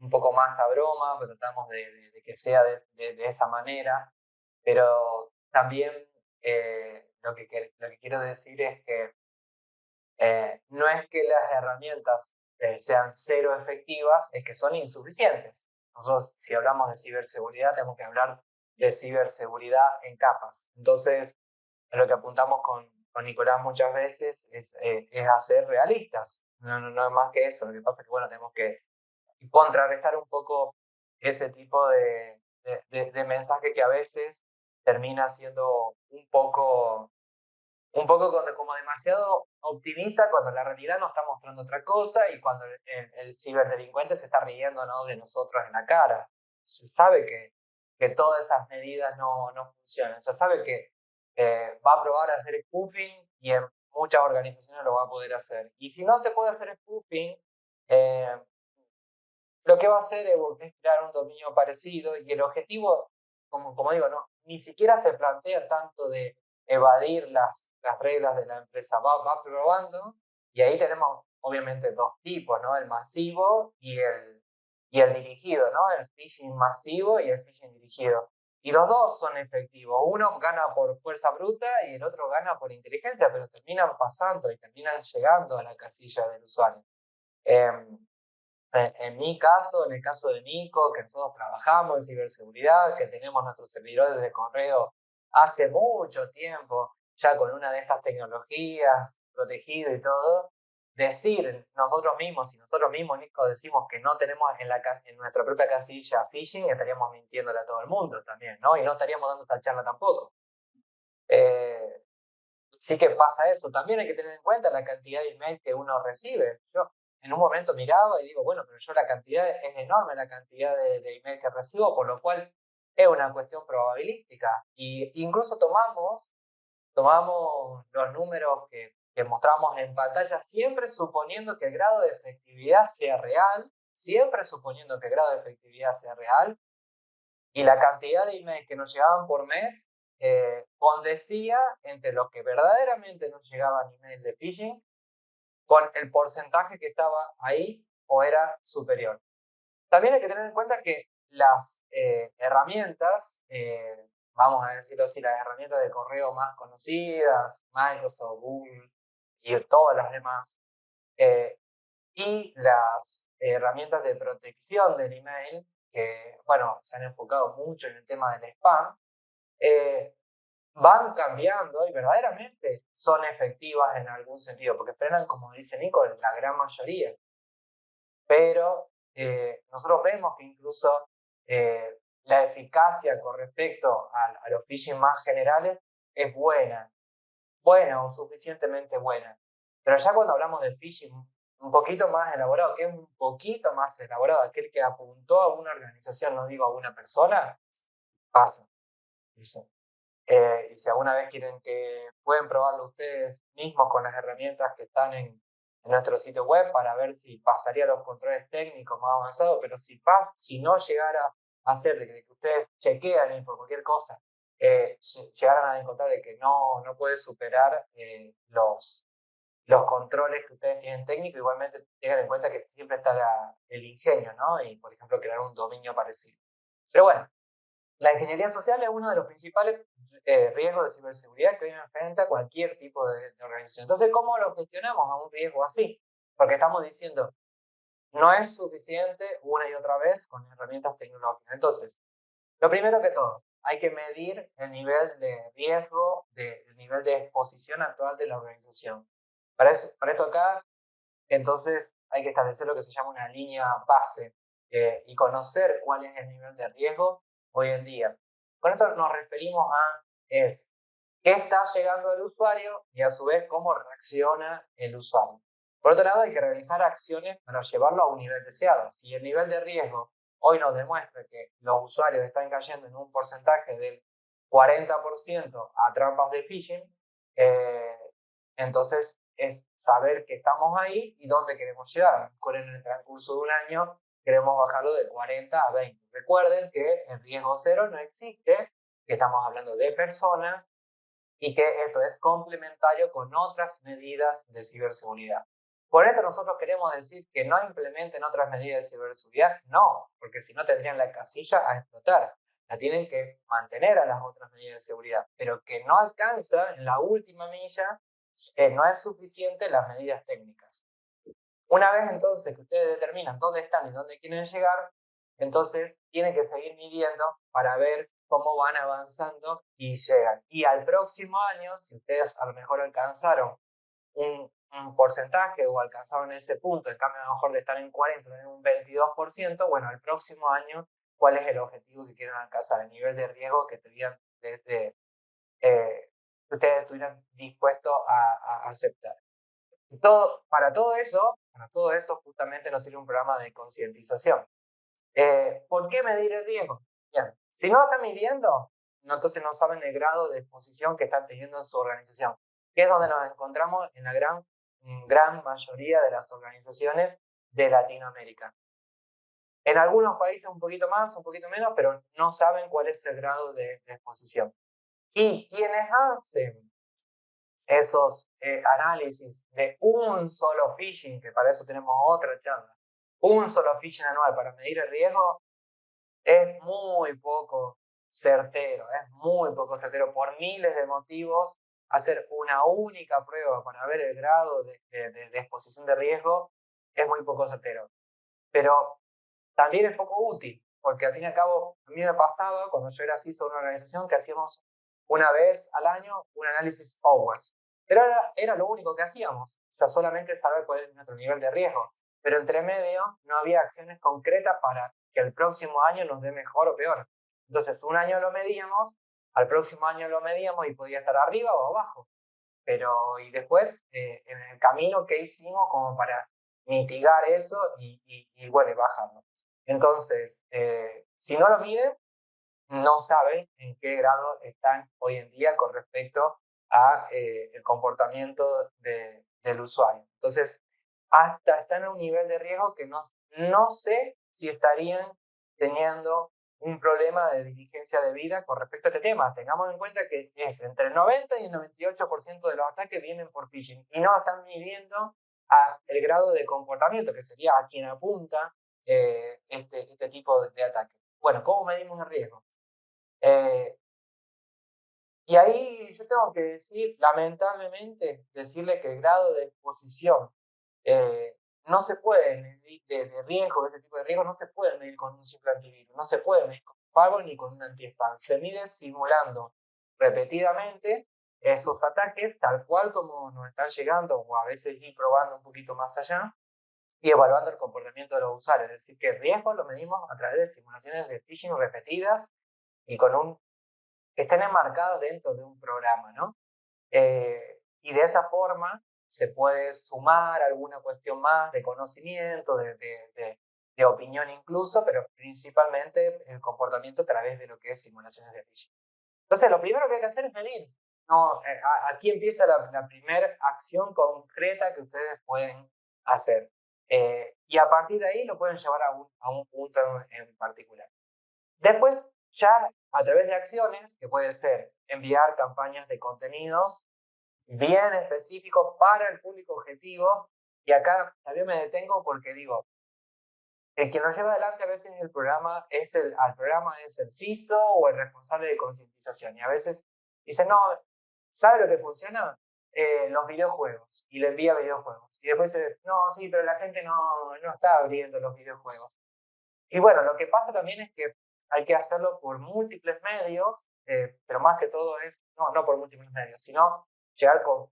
un poco más a broma, pero tratamos de que sea de esa manera. Pero también lo que quiero decir es que no es que las herramientas sean cero efectivas, es que son insuficientes. Nosotros, si hablamos de ciberseguridad, tenemos que hablar de ciberseguridad en capas. Entonces, lo que apuntamos con Nicolás muchas veces es a ser realistas. No es más que eso. Lo que pasa es que, bueno, tenemos que contrarrestar un poco ese tipo de mensaje que a veces termina siendo un poco como demasiado optimista cuando la realidad nos está mostrando otra cosa y cuando el ciberdelincuente se está riendo, ¿no?, de nosotros en la cara. Se sabe que todas esas medidas no funcionan. Ya sabe que va a probar a hacer spoofing y en muchas organizaciones lo va a poder hacer. Y si no se puede hacer spoofing, lo que va a hacer es crear un dominio parecido y el objetivo, como digo, no, ni siquiera se plantea tanto de evadir las reglas de la empresa, va probando y ahí tenemos obviamente dos tipos, ¿no? El masivo y el dirigido, ¿no? El phishing masivo y el phishing dirigido. Y los dos son efectivos. Uno gana por fuerza bruta y el otro gana por inteligencia, pero terminan pasando y terminan llegando a la casilla del usuario. En mi caso, en el caso de Nico, que nosotros trabajamos en ciberseguridad, que tenemos nuestros servidores de correo hace mucho tiempo, ya con una de estas tecnologías protegido y todo, decir nosotros mismos, si nosotros mismos, Nico, decimos que no tenemos en nuestra propia casilla phishing, estaríamos mintiéndole a todo el mundo también, ¿no? Y no estaríamos dando esta charla tampoco. Sí que pasa eso. También hay que tener en cuenta la cantidad de email que uno recibe. Yo en un momento miraba y digo, bueno, pero yo la cantidad es enorme, la cantidad de email que recibo, por lo cual es una cuestión probabilística. Y incluso tomamos los números que mostramos en pantalla, siempre suponiendo que el grado de efectividad sea real, siempre suponiendo que el grado de efectividad sea real, y la cantidad de emails que nos llegaban por mes condecía entre lo que verdaderamente nos llegaban emails de phishing con el porcentaje que estaba ahí o era superior. También hay que tener en cuenta que las herramientas, vamos a decirlo así, las herramientas de correo más conocidas, Microsoft, Google y todas las demás, y las herramientas de protección del email, que, bueno, se han enfocado mucho en el tema del spam, van cambiando y verdaderamente son efectivas en algún sentido, porque frenan, como dice Nico, la gran mayoría. Pero nosotros vemos que incluso la eficacia con respecto a los phishing más generales es buena o suficientemente buena. Pero ya cuando hablamos de phishing un poquito más elaborado, que es un poquito más elaborado, aquel que apuntó a una organización, no digo a una persona, pasa. Y si alguna vez quieren que pueden probarlo ustedes mismos con las herramientas que están en nuestro sitio web para ver si pasaría los controles técnicos más avanzados, pero si no llegara a ser de que ustedes chequean y por cualquier cosa llegaran a encontrar de que no puede superar los controles que ustedes tienen técnicos, igualmente tengan en cuenta que siempre está el ingenio, ¿no? Y, por ejemplo, crear un dominio parecido. Pero bueno, la ingeniería social es uno de los principales riesgos de ciberseguridad que hoy enfrenta cualquier tipo de organización. Entonces, ¿cómo lo gestionamos a un riesgo así? Porque estamos diciendo, no es suficiente una y otra vez con herramientas tecnológicas. Entonces, lo primero que todo, hay que medir el nivel de riesgo, el nivel de exposición actual de la organización. Para esto acá, entonces, hay que establecer lo que se llama una línea base y conocer cuál es el nivel de riesgo hoy en día. Con esto nos referimos a qué está llegando al usuario y a su vez cómo reacciona el usuario. Por otro lado, hay que realizar acciones para llevarlo a un nivel deseado. Si el nivel de riesgo hoy nos demuestra que los usuarios están cayendo en un porcentaje del 40% a trampas de phishing, entonces es saber que estamos ahí y dónde queremos llegar. En el transcurso de un año queremos bajarlo de 40 a 20. Recuerden que el riesgo cero no existe, que estamos hablando de personas y que esto es complementario con otras medidas de ciberseguridad. Por esto nosotros queremos decir que no implementen otras medidas de ciberseguridad, no, porque si no tendrían la casilla a explotar. La tienen que mantener a las otras medidas de seguridad, pero que no alcanza en la última milla, no es suficiente las medidas técnicas. Una vez entonces que ustedes determinan dónde están y dónde quieren llegar, entonces tienen que seguir midiendo para ver cómo van avanzando y llegan. Y al próximo año, si ustedes a lo mejor alcanzaron un porcentaje o alcanzaron ese punto, en cambio a lo mejor de estar en 40, en un 22%, bueno, el próximo año, ¿cuál es el objetivo que quieren alcanzar? El nivel de riesgo que tuvieran ustedes estuvieran dispuestos a aceptar. Para todo eso justamente nos sirve un programa de concientización. ¿Por qué medir el riesgo? Bien, si no lo están midiendo, entonces no saben el grado de exposición que están teniendo en su organización, que es donde nos encontramos en la gran mayoría de las organizaciones de Latinoamérica. En algunos países un poquito más, un poquito menos, pero no saben cuál es el grado de exposición. Y quienes hacen esos análisis de un solo phishing, que para eso tenemos otra charla, un solo phishing anual para medir el riesgo, es muy poco certero, por miles de motivos. Hacer una única prueba para ver el grado de exposición de riesgo es muy poco certero. Pero también es poco útil, porque al fin y al cabo, a mí me pasaba cuando yo era CISO de una organización que hacíamos una vez al año un análisis OWASP. Pero era lo único que hacíamos, o sea, solamente saber cuál es nuestro nivel de riesgo. Pero entre medio no había acciones concretas para que el próximo año nos dé mejor o peor. Entonces, un año lo medíamos, al próximo año lo medíamos y podía estar arriba o abajo. Pero, y después, en el camino, ¿qué hicimos como para mitigar eso y bueno, bajarlo? Entonces, si no lo miden, no saben en qué grado están hoy en día con respecto a el comportamiento del usuario. Entonces, hasta están a un nivel de riesgo que no sé si estarían teniendo un problema de diligencia debida con respecto a este tema. Tengamos en cuenta que es entre el 90 y el 98% de los ataques vienen por phishing y no están midiendo el grado de comportamiento, que sería a quien apunta este tipo de ataque. Bueno, ¿cómo medimos el riesgo? Y ahí yo tengo que decir, lamentablemente, decirle que el grado de exposición no se puede medir, de riesgo, de ese tipo de riesgo, no se puede medir con un simple antivirus, no se puede medir con firewall ni con un anti-spam. Se mide simulando repetidamente esos ataques tal cual como nos están llegando, o a veces ir probando un poquito más allá y evaluando el comportamiento de los usuarios. Es decir, que el riesgo lo medimos a través de simulaciones de phishing repetidas y que estén enmarcados dentro de un programa, ¿no? Y de esa forma se puede sumar alguna cuestión más de conocimiento, de opinión incluso, pero principalmente el comportamiento a través de lo que es simulaciones de phishing. Entonces, lo primero que hay que hacer es medir. No, aquí empieza la primera acción concreta que ustedes pueden hacer. Y a partir de ahí lo pueden llevar a un punto en particular. Después, ya a través de acciones, que puede ser enviar campañas de contenidos bien específicos para el público objetivo, y acá también me detengo porque digo, el que nos lleva adelante a veces al programa es el CISO o el responsable de concientización, y a veces dice, no, ¿sabe lo que funciona? Los videojuegos, y le envía videojuegos, y después dice, no, sí, pero la gente no está abriendo los videojuegos. Y bueno, lo que pasa también es que hay que hacerlo por múltiples medios, pero más que todo es, no por múltiples medios, sino llegar con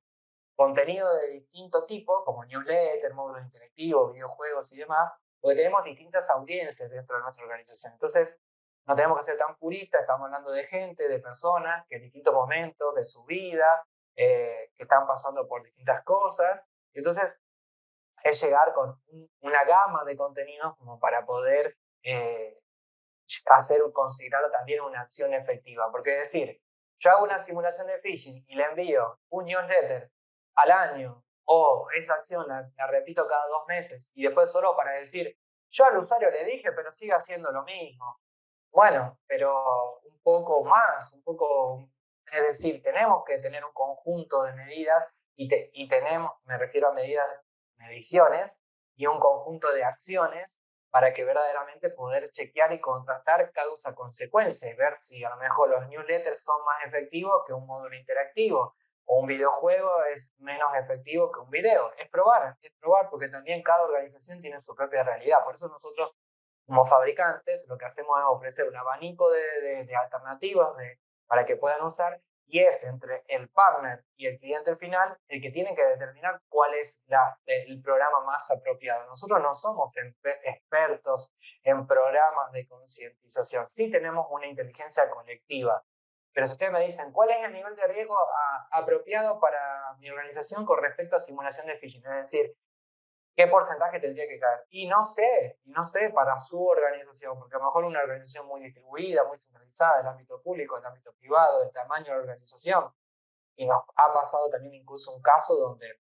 contenido de distinto tipo, como newsletter, módulos interactivos, videojuegos y demás, porque tenemos distintas audiencias dentro de nuestra organización. Entonces, no tenemos que ser tan puristas, estamos hablando de gente, de personas que en distintos momentos de su vida, que están pasando por distintas cosas. Entonces, es llegar con una gama de contenidos como para poder considerarlo también una acción efectiva. Porque decir, yo hago una simulación de phishing y le envío un newsletter al año, o esa acción la repito cada 2 meses, y después solo para decir, yo al usuario le dije, pero sigue haciendo lo mismo. Bueno, pero un poco más, es decir, tenemos que tener un conjunto de medidas y tenemos, me refiero a mediciones y un conjunto de acciones para que verdaderamente poder chequear y contrastar causa-consecuencia y ver si a lo mejor los newsletters son más efectivos que un módulo interactivo o un videojuego es menos efectivo que un video. Es probar porque también cada organización tiene su propia realidad. Por eso nosotros como fabricantes lo que hacemos es ofrecer un abanico de alternativas para que puedan usar, y es entre el partner y el cliente final el que tienen que determinar cuál es el programa más apropiado. Nosotros no somos expertos en programas de concientización, sí tenemos una inteligencia colectiva, pero si ustedes me dicen cuál es el nivel de riesgo apropiado para mi organización con respecto a simulación de phishing, es decir, ¿qué porcentaje tendría que caer? Y no sé para su organización, porque a lo mejor una organización muy distribuida, muy centralizada, del ámbito público, del ámbito privado, del tamaño de la organización. Y nos ha pasado también incluso un caso donde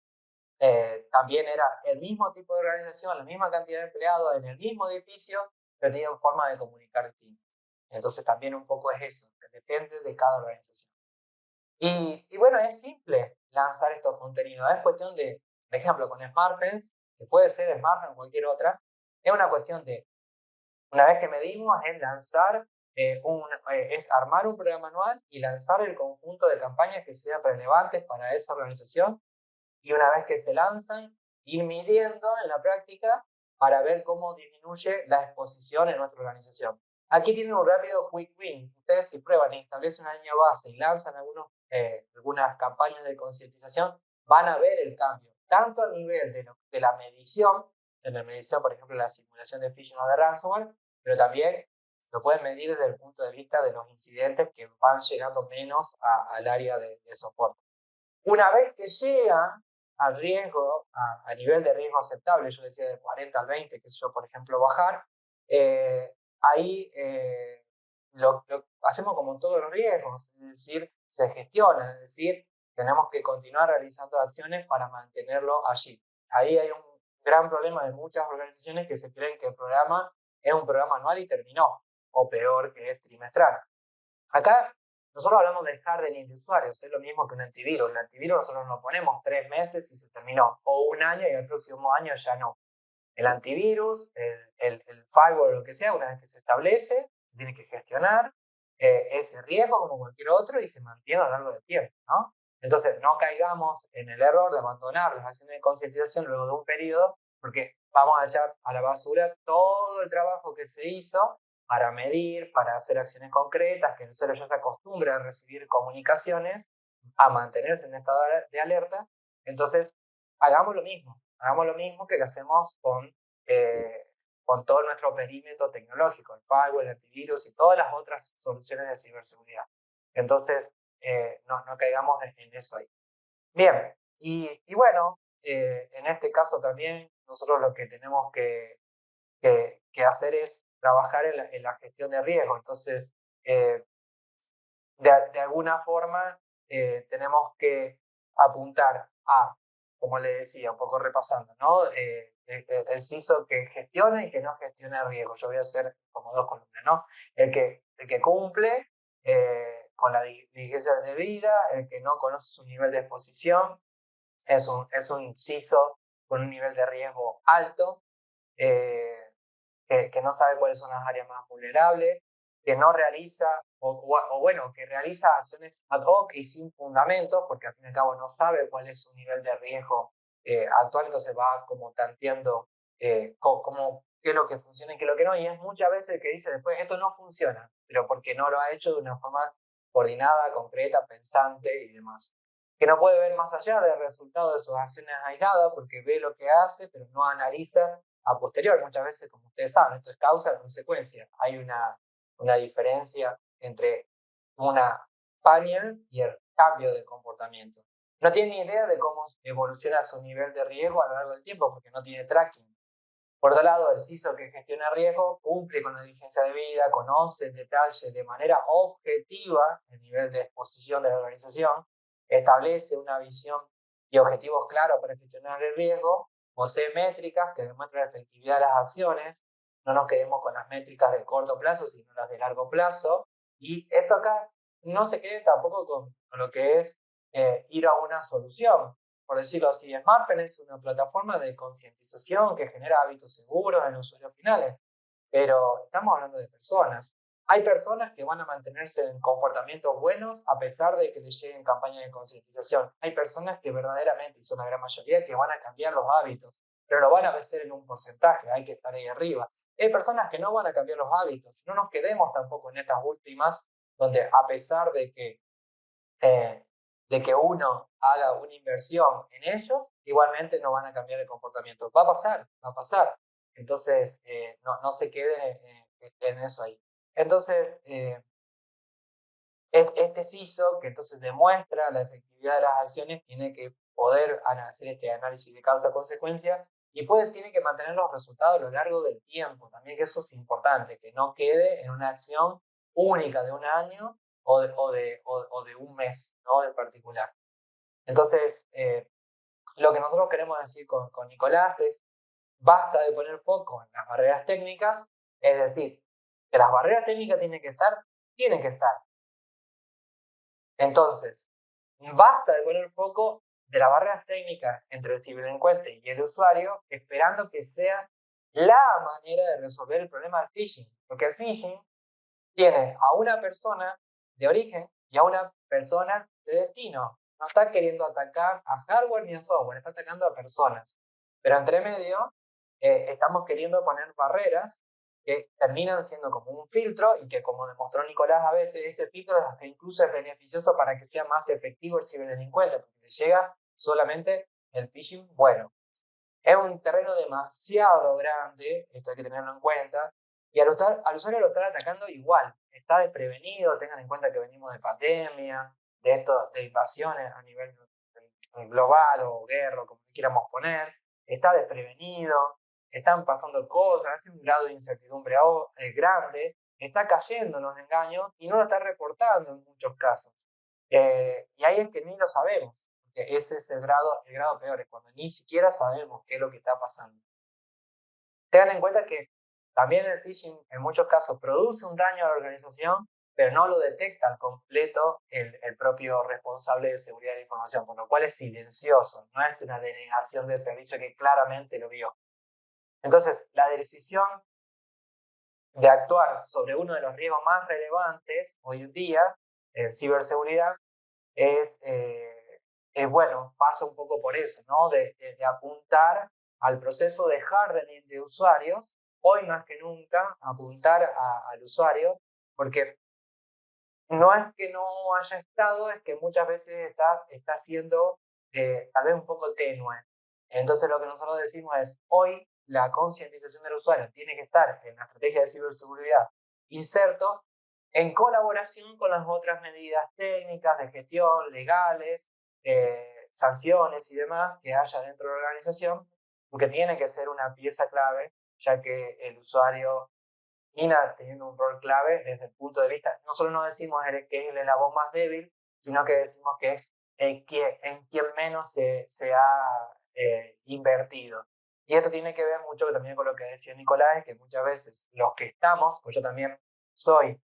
también era el mismo tipo de organización, la misma cantidad de empleados en el mismo edificio, pero tenían forma de comunicar distinto. Entonces también un poco es eso, que depende de cada organización. Y bueno, es simple lanzar estos contenidos, es cuestión de, por ejemplo, con SmartFence, que puede ser SmartFence o cualquier otra, es una cuestión de, una vez que medimos, es lanzar, es armar un programa anual y lanzar el conjunto de campañas que sean relevantes para esa organización, y una vez que se lanzan, ir midiendo en la práctica para ver cómo disminuye la exposición en nuestra organización. Aquí tienen un rápido quick win. Ustedes si prueban y establecen una línea base y lanzan algunas campañas de concientización, van a ver el cambio, tanto a nivel de la medición, en la medición, por ejemplo, la simulación de phishing o de ransomware, pero también lo pueden medir desde el punto de vista de los incidentes que van llegando menos al área de soporte. Una vez que llegan al riesgo, a nivel de riesgo aceptable, yo decía del 40 al 20, que es yo, por ejemplo, bajar, ahí lo hacemos como en todos los riesgos, es decir, se gestiona, es decir, tenemos que continuar realizando acciones para mantenerlo allí. Ahí hay un gran problema de muchas organizaciones que se creen que el programa es un programa anual y terminó, o peor, que es trimestral. Acá nosotros hablamos de hardening de usuarios, es lo mismo que un antivirus. El antivirus nosotros nos ponemos 3 meses y se terminó, o un año y el próximo año ya no. El antivirus, el firewall, lo que sea, una vez que se establece, se tiene que gestionar ese riesgo como cualquier otro y se mantiene a lo largo del tiempo, ¿no? Entonces, no caigamos en el error de abandonar las acciones de concientización luego de un periodo, porque vamos a echar a la basura todo el trabajo que se hizo para medir, para hacer acciones concretas, que el usuario ya se acostumbre a recibir comunicaciones, a mantenerse en estado de alerta. Entonces, hagamos lo mismo que hacemos con todo nuestro perímetro tecnológico, el firewall, el antivirus y todas las otras soluciones de ciberseguridad. Entonces, no caigamos en eso ahí. Bien, y bueno, en este caso también nosotros lo que tenemos que hacer es trabajar en la gestión de riesgo. Entonces, de alguna forma, tenemos que apuntar a, como le decía, un poco repasando, ¿no? El CISO que gestiona y que no gestiona el riesgo. Yo voy a hacer como dos columnas, ¿no? El que cumple con la diligencia debida, el que no conoce su nivel de exposición, es un CISO con un nivel de riesgo alto, que no sabe cuáles son las áreas más vulnerables, que no realiza, o bueno, que realiza acciones ad hoc y sin fundamentos, porque al fin y al cabo no sabe cuál es su nivel de riesgo actual, entonces va como tanteando como qué es lo que funciona y qué es lo que no, y es muchas veces que dice después, esto no funciona, pero porque no lo ha hecho de una forma coordinada, concreta, pensante y demás. Que no puede ver más allá del resultado de sus acciones aisladas, porque ve lo que hace, pero no analiza a posterior. Muchas veces, como ustedes saben, esto es causa y consecuencia. Hay una diferencia entre una paña y el cambio de comportamiento. No tiene ni idea de cómo evoluciona su nivel de riesgo a lo largo del tiempo, porque no tiene tracking. Por otro lado, el CISO que gestiona riesgo cumple con la diligencia debida, conoce en detalle de manera objetiva el nivel de exposición de la organización, establece una visión y objetivos claros para gestionar el riesgo, posee métricas que demuestran la efectividad de las acciones, no nos quedemos con las métricas de corto plazo, sino las de largo plazo, y esto acá no se quede tampoco con lo que es ir a una solución. Por decirlo así, SmartPen es una plataforma de concientización que genera hábitos seguros en usuarios finales, pero estamos hablando de personas. Hay personas que van a mantenerse en comportamientos buenos a pesar de que les lleguen campañas de concientización. Hay personas que verdaderamente, y son la gran mayoría, que van a cambiar los hábitos, pero lo van a hacer en un porcentaje, hay que estar ahí arriba. Hay personas que no van a cambiar los hábitos. No nos quedemos tampoco en estas últimas, donde a pesar de que uno haga una inversión en ellos, igualmente no van a cambiar de comportamiento. Va a pasar. Entonces, no se queden en eso ahí. Entonces, este CISO, que entonces demuestra la efectividad de las acciones, tiene que poder hacer este análisis de causa-consecuencia y tiene que mantener los resultados a lo largo del tiempo. También que eso es importante, que no quede en una acción única de un año o de un mes, ¿no? En particular. Entonces, lo que nosotros queremos decir con Nicolás es, basta de poner foco en las barreras técnicas, es decir, que las barreras técnicas tienen que estar. Entonces, basta de poner foco de las barreras técnicas entre el ciberdelincuente y el usuario, esperando que sea la manera de resolver el problema del phishing. Porque el phishing tiene a una persona de origen y a una persona de destino. No está queriendo atacar a hardware ni a software, está atacando a personas. Pero entre medio estamos queriendo poner barreras que terminan siendo como un filtro y que, como demostró Nicolás, a veces ese filtro hasta incluso es beneficioso para que sea más efectivo el ciberdelincuente, porque le llega solamente el phishing bueno. Es un terreno demasiado grande, esto hay que tenerlo en cuenta, y al usuario lo están atacando igual. Está desprevenido, tengan en cuenta que venimos de pandemia, de invasiones a nivel global o guerra, como quieramos poner. Está desprevenido, están pasando cosas, hace un grado de incertidumbre grande, está cayendo en los engaños y no lo está reportando en muchos casos. Y ahí es que ni lo sabemos. Ese es el grado peor, es cuando ni siquiera sabemos qué es lo que está pasando. Tengan en cuenta que también el phishing en muchos casos produce un daño a la organización, pero no lo detecta al completo el propio responsable de seguridad de la información, por lo cual es silencioso, no es una denegación de servicio que claramente lo vio. Entonces, la decisión de actuar sobre uno de los riesgos más relevantes hoy en día en ciberseguridad es bueno, pasa un poco por eso, ¿no? De apuntar al proceso de hardening de usuarios hoy más que nunca apuntar al usuario, porque no es que no haya estado, es que muchas veces está siendo tal vez un poco tenue. Entonces lo que nosotros decimos es, hoy la concientización del usuario tiene que estar en la estrategia de ciberseguridad inserto en colaboración con las otras medidas técnicas de gestión, legales, sanciones y demás que haya dentro de la organización, porque tiene que ser una pieza clave, ya que el usuario termina teniendo un rol clave desde el punto de vista, no solo nos decimos que es el eslabón más débil, sino que decimos que es en quien menos se ha invertido. Y esto tiene que ver mucho también con lo que decía Nicolás, que muchas veces los que estamos, pues yo también soy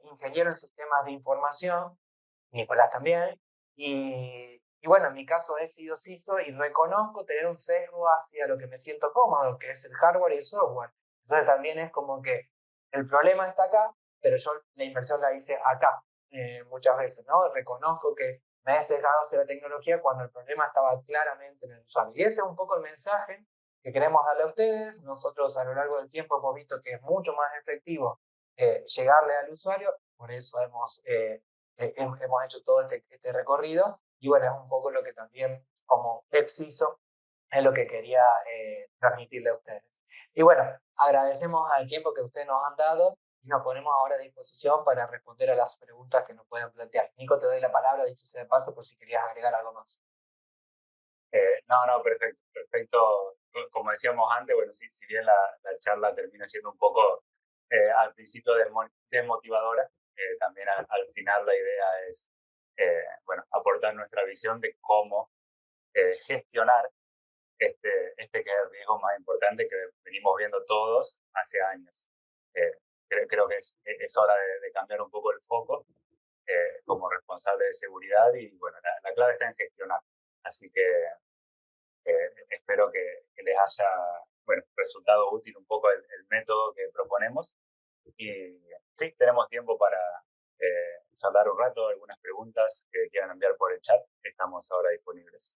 ingeniero en sistemas de información, Nicolás también, y bueno, en mi caso he sido CISO y reconozco tener un sesgo hacia lo que me siento cómodo, que es el hardware y el software. Entonces también es como que el problema está acá, pero yo la inversión la hice acá muchas veces, ¿no? Reconozco que me he sesgado hacia la tecnología cuando el problema estaba claramente en el usuario. Y ese es un poco el mensaje que queremos darle a ustedes. Nosotros a lo largo del tiempo hemos visto que es mucho más efectivo llegarle al usuario, por eso hemos hecho todo este recorrido y bueno, es un poco lo que también como ex-CISO es lo que quería transmitirle a ustedes. Y bueno, agradecemos al tiempo que ustedes nos han dado y nos ponemos ahora a disposición para responder a las preguntas que nos puedan plantear. Nico, te doy la palabra, dicho sea de paso, por si querías agregar algo más. No, perfecto, perfecto. Como decíamos antes, bueno, si bien la charla termina siendo un poco al principio desmotivadora, también al final la idea es, aportar nuestra visión de cómo gestionar este que es el riesgo más importante que venimos viendo todos hace años. Creo que es hora de cambiar un poco el foco como responsable de seguridad y bueno, la clave está en gestionar. Así que espero que les haya resultado útil un poco el método que proponemos. Y sí, tenemos tiempo para charlar un rato, algunas preguntas que quieran enviar por el chat. Estamos ahora disponibles.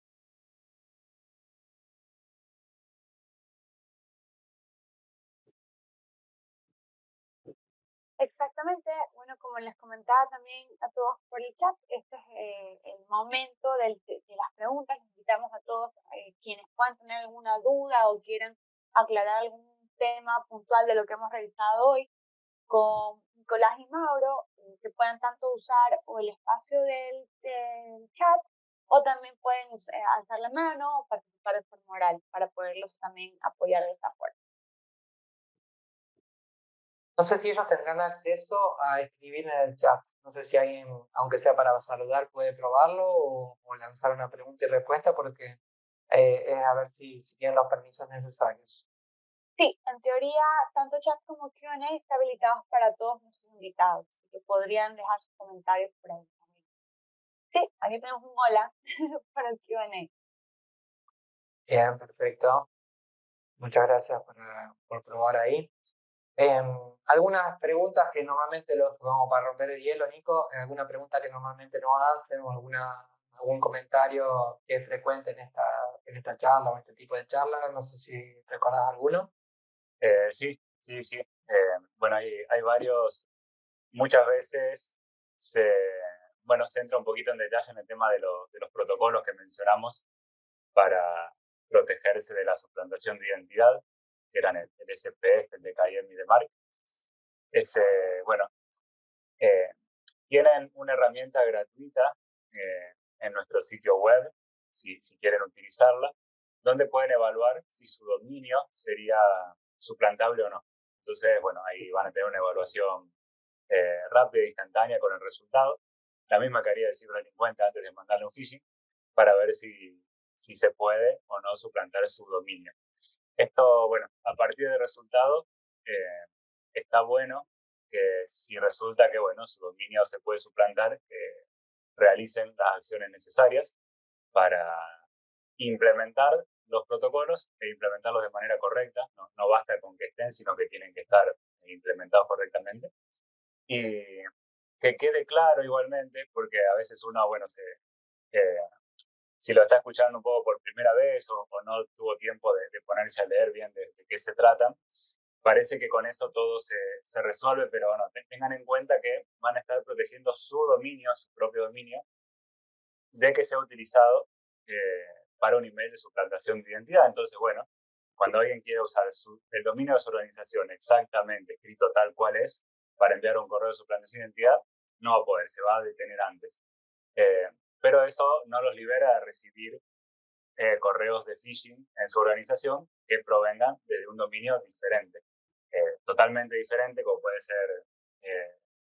Exactamente, bueno, como les comentaba también a todos por el chat, este es el momento de las preguntas. Les invitamos a todos quienes puedan tener alguna duda o quieran aclarar algún tema puntual de lo que hemos revisado hoy con Nicolás y Mauro, que puedan tanto usar o el espacio del chat o también pueden alzar la mano o participar de forma oral para poderlos también apoyar de esta forma. No sé si ellos tendrán acceso a escribir en el chat. No sé si alguien, aunque sea para saludar, puede probarlo o lanzar una pregunta y respuesta, porque es a ver si tienen los permisos necesarios. Sí, en teoría, tanto chat como Q&A están habilitados para todos nuestros invitados, que podrían dejar sus comentarios por ahí también. Sí, aquí tenemos un hola para el Q&A. Bien, perfecto. Muchas gracias por probar ahí. Algunas preguntas que normalmente, como para romper el hielo, Nico, alguna pregunta que normalmente nos hacen o algún comentario que es frecuente en esta charla o este tipo de charla, no sé si recordás alguno. Sí. Bueno, hay varios. Muchas veces se entra un poquito en detalle en el tema de los protocolos que mencionamos para protegerse de la suplantación de identidad, que eran el SPF, el DKIM y DMARC. Tienen una herramienta gratuita en nuestro sitio web, si quieren utilizarla, donde pueden evaluar si su dominio sería suplantable o no. Entonces, bueno, ahí van a tener una evaluación rápida e instantánea con el resultado, la misma que haría el ciberdelincuente antes de mandarle un phishing, para ver si se puede o no suplantar su dominio. Esto, bueno, a partir del resultado, está bueno que si resulta que, bueno, su dominio se puede suplantar, realicen las acciones necesarias para implementar los protocolos e implementarlos de manera correcta. No basta con que estén, sino que tienen que estar implementados correctamente. Y que quede claro igualmente, porque a veces uno, si lo está escuchando un poco por primera vez o no tuvo tiempo de ponerse a leer bien de qué se trata, parece que con eso todo se resuelve, pero bueno, tengan en cuenta que van a estar protegiendo su dominio, su propio dominio, de que sea utilizado para un email de suplantación de identidad. Entonces, bueno, cuando alguien quiere usar el dominio de su organización exactamente, escrito tal cual es, para enviar un correo de suplantación de identidad, no va a poder, se va a detener antes. Pero eso no los libera de recibir correos de phishing en su organización que provengan desde un dominio diferente, totalmente diferente, como puede ser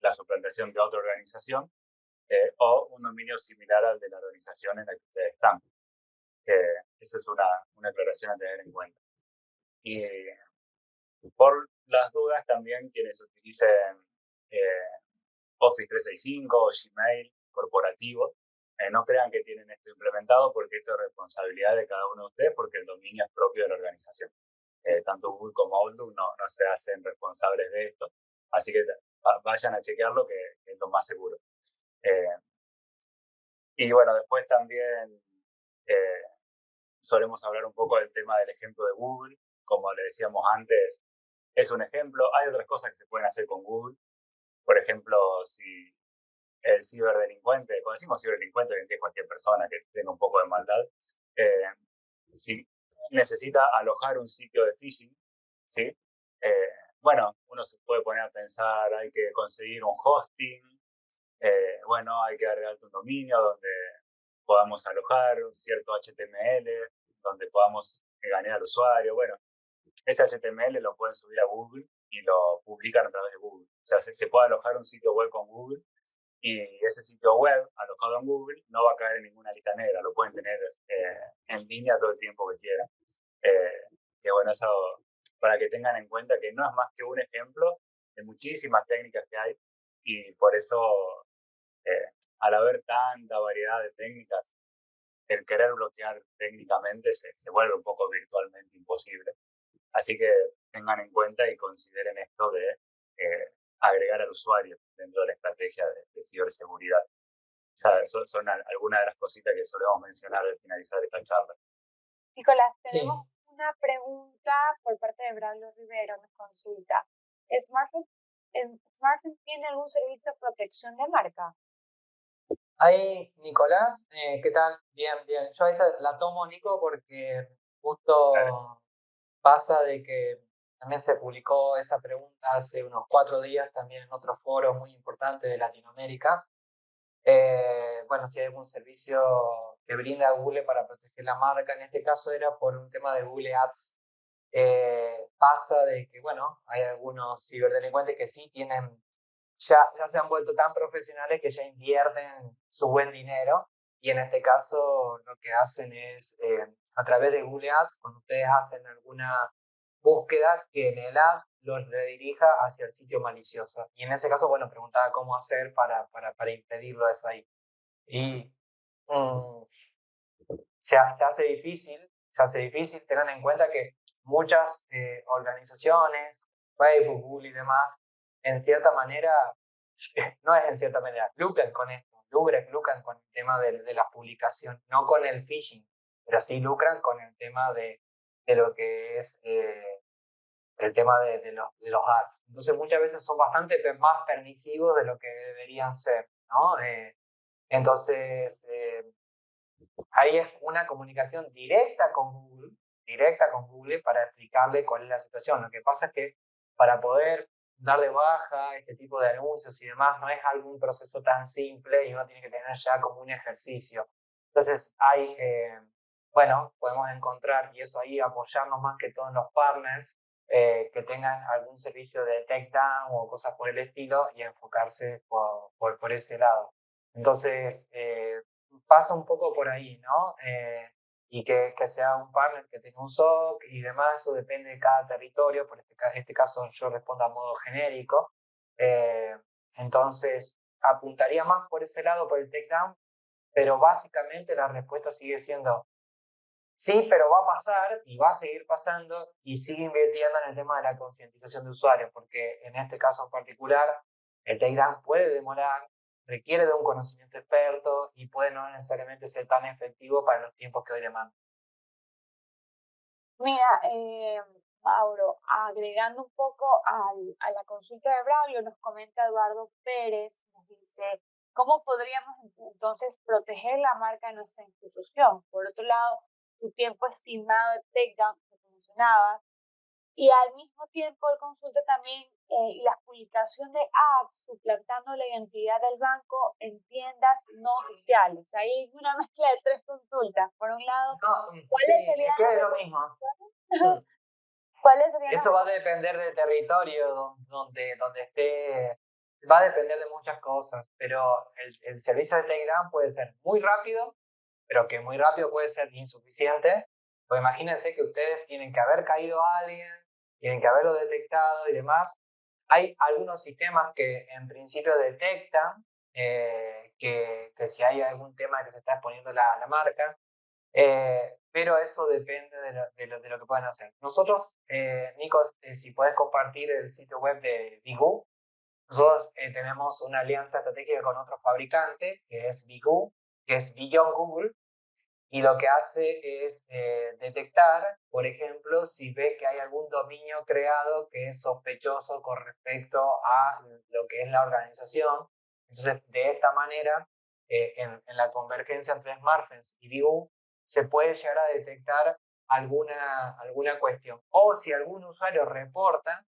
la suplantación de otra organización o un dominio similar al de la organización en la que ustedes están. Esa es una aclaración a tener en cuenta. Y por las dudas también quienes utilicen Office 365 o Gmail corporativo, no crean que tienen esto implementado porque esto es responsabilidad de cada uno de ustedes porque el dominio es propio de la organización. Tanto Google como Outlook no se hacen responsables de esto, así que vayan a chequearlo que es lo más seguro. Y bueno, después también solemos hablar un poco del tema del ejemplo de Google. Como le decíamos antes, es un ejemplo. Hay otras cosas que se pueden hacer con Google. Por ejemplo, si el ciberdelincuente, cuando decimos ciberdelincuente, es cualquier persona que tenga un poco de maldad, si necesita alojar un sitio de phishing, ¿sí? Bueno, uno se puede poner a pensar, hay que conseguir un hosting, bueno, hay que agregar un dominio donde podamos alojar un cierto HTML, donde podamos engañar al usuario. Bueno, ese HTML lo pueden subir a Google y lo publican a través de Google. O sea, se puede alojar un sitio web con Google y ese sitio web alojado en Google no va a caer en ninguna lista negra, lo pueden tener en línea todo el tiempo que quieran. Que bueno, eso para que tengan en cuenta que no es más que un ejemplo de muchísimas técnicas que hay y por eso al haber tanta variedad de técnicas, el querer bloquear técnicamente se vuelve un poco virtualmente imposible. Así que tengan en cuenta y consideren esto de agregar al usuario dentro de la estrategia de ciberseguridad. O sea, son algunas de las cositas que solemos mencionar al finalizar esta charla. Nicolás, tenemos una pregunta por parte de Braulio Rivero, nos consulta. ¿Smartphone tiene algún servicio de protección de marca? Ahí, Nicolás, ¿qué tal? Bien, bien. Yo esa la tomo, Nico, porque justo pasa de que también se publicó esa pregunta hace unos 4 días también en otro foro muy importante de Latinoamérica. Bueno, si hay algún servicio que brinda Google para proteger la marca, en este caso era por un tema de Google Ads. Pasa de que, bueno, hay algunos ciberdelincuentes que sí tienen, ya se han vuelto tan profesionales que ya invierten su buen dinero y en este caso lo que hacen es a través de Google Ads, cuando ustedes hacen alguna búsqueda, que en el ad los redirija hacia el sitio malicioso. Y en ese caso, bueno, preguntaba cómo hacer para impedirlo eso ahí. Y se hace difícil, tengan en cuenta que muchas organizaciones, Facebook, Google y demás, en cierta manera, no es en cierta manera, lucran con esto, lucran con el tema de la publicación, no con el phishing, pero sí lucran con el tema de lo que es el tema de los ads. Entonces muchas veces son bastante más permisivos de lo que deberían ser, ¿no? Entonces, ahí es una comunicación directa con Google para explicarle cuál es la situación. Lo que pasa es que para poder dar de baja este tipo de anuncios y demás no es algún proceso tan simple y uno tiene que tener ya como un ejercicio. Entonces hay, bueno, podemos encontrar y eso ahí apoyarnos más que todo en los partners que tengan algún servicio de takedown o cosas por el estilo y enfocarse por ese lado. Entonces, pasa un poco por ahí, ¿no? Y que sea un partner que tenga un SOC y demás, eso depende de cada territorio, por este caso yo respondo a modo genérico. Entonces, apuntaría más por ese lado, por el takedown, pero básicamente la respuesta sigue siendo sí, pero va a pasar y va a seguir pasando y sigue invirtiendo en el tema de la concientización de usuarios, porque en este caso en particular, el takedown puede demorar, requiere de un conocimiento experto y puede no necesariamente ser tan efectivo para los tiempos que hoy demanda. Mira, Mauro, agregando un poco a la consulta de Braulio, nos comenta Eduardo Pérez, nos dice, ¿cómo podríamos entonces proteger la marca de nuestra institución? Por otro lado, tu tiempo estimado de takedown, que mencionabas, y al mismo tiempo el consulta también y la publicación de apps suplantando la identidad del banco en tiendas no oficiales. Ahí hay una mezcla de tres consultas. Por un lado, ¿cuáles serían es que es lo mismo. ¿Cuáles serían Eso va a depender del territorio donde esté, va a depender de muchas cosas, pero el servicio de Telegram puede ser muy rápido, pero que muy rápido puede ser insuficiente. Pues imagínense que ustedes tienen que haber caído a alguien, tienen que haberlo detectado y demás. Hay algunos sistemas que en principio detectan que si hay algún tema que se está exponiendo la marca, pero eso depende de lo que puedan hacer. Nosotros, Nico, si puedes compartir el sitio web de Bigu, nosotros tenemos una alianza estratégica con otro fabricante, que es Bigu, que es Beyond Google, y lo que hace es detectar, por ejemplo, si ve que hay algún dominio creado que es sospechoso con respecto a lo que es la organización. Entonces, de esta manera, en la convergencia entre Smartfence y Bigu, se puede llegar a detectar alguna cuestión. O si algún usuario reporta,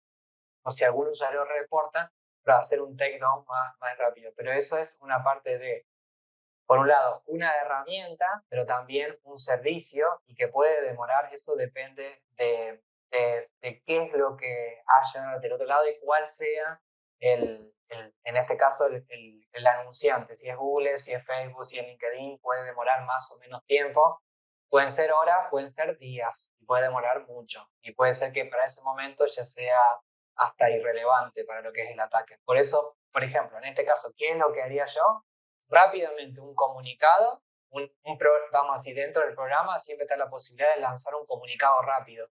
para hacer un takedown más rápido. Pero eso es una parte de, por un lado, una herramienta, pero también un servicio y que puede demorar. Eso depende de qué es lo que haya del otro lado y cuál sea en este caso, el anunciante. Si es Google, si es Facebook, si es LinkedIn, puede demorar más o menos tiempo. Pueden ser horas, pueden ser días, y puede demorar mucho. Y puede ser que para ese momento ya sea hasta irrelevante para lo que es el ataque. Por eso, por ejemplo, en este caso, ¿qué es lo que haría yo? Rápidamente un comunicado, vamos así, dentro del programa siempre está la posibilidad de lanzar un comunicado rápido.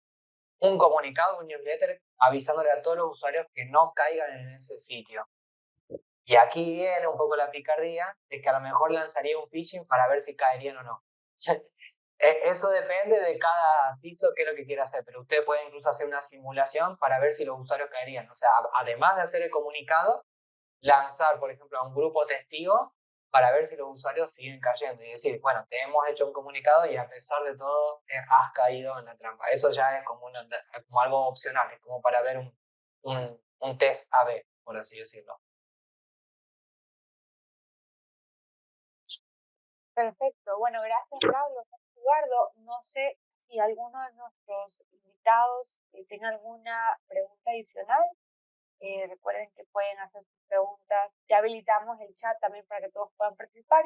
Un comunicado, un newsletter, avisándole a todos los usuarios que no caigan en ese sitio. Y aquí viene un poco la picardía, es que a lo mejor lanzaría un phishing para ver si caerían o no. Eso depende de cada CISO qué es lo que quiera hacer, pero usted puede incluso hacer una simulación para ver si los usuarios caerían. O sea, además de hacer el comunicado, lanzar, por ejemplo, a un grupo testigo para ver si los usuarios siguen cayendo. Y decir, bueno, te hemos hecho un comunicado y a pesar de todo has caído en la trampa. Eso ya es como algo opcional, es como para ver un test AB, por así decirlo. Perfecto. Bueno, gracias, Pablo. Eduardo, no sé si alguno de nuestros invitados tenga alguna pregunta adicional. Recuerden que pueden hacer sus preguntas. Ya habilitamos el chat también para que todos puedan participar.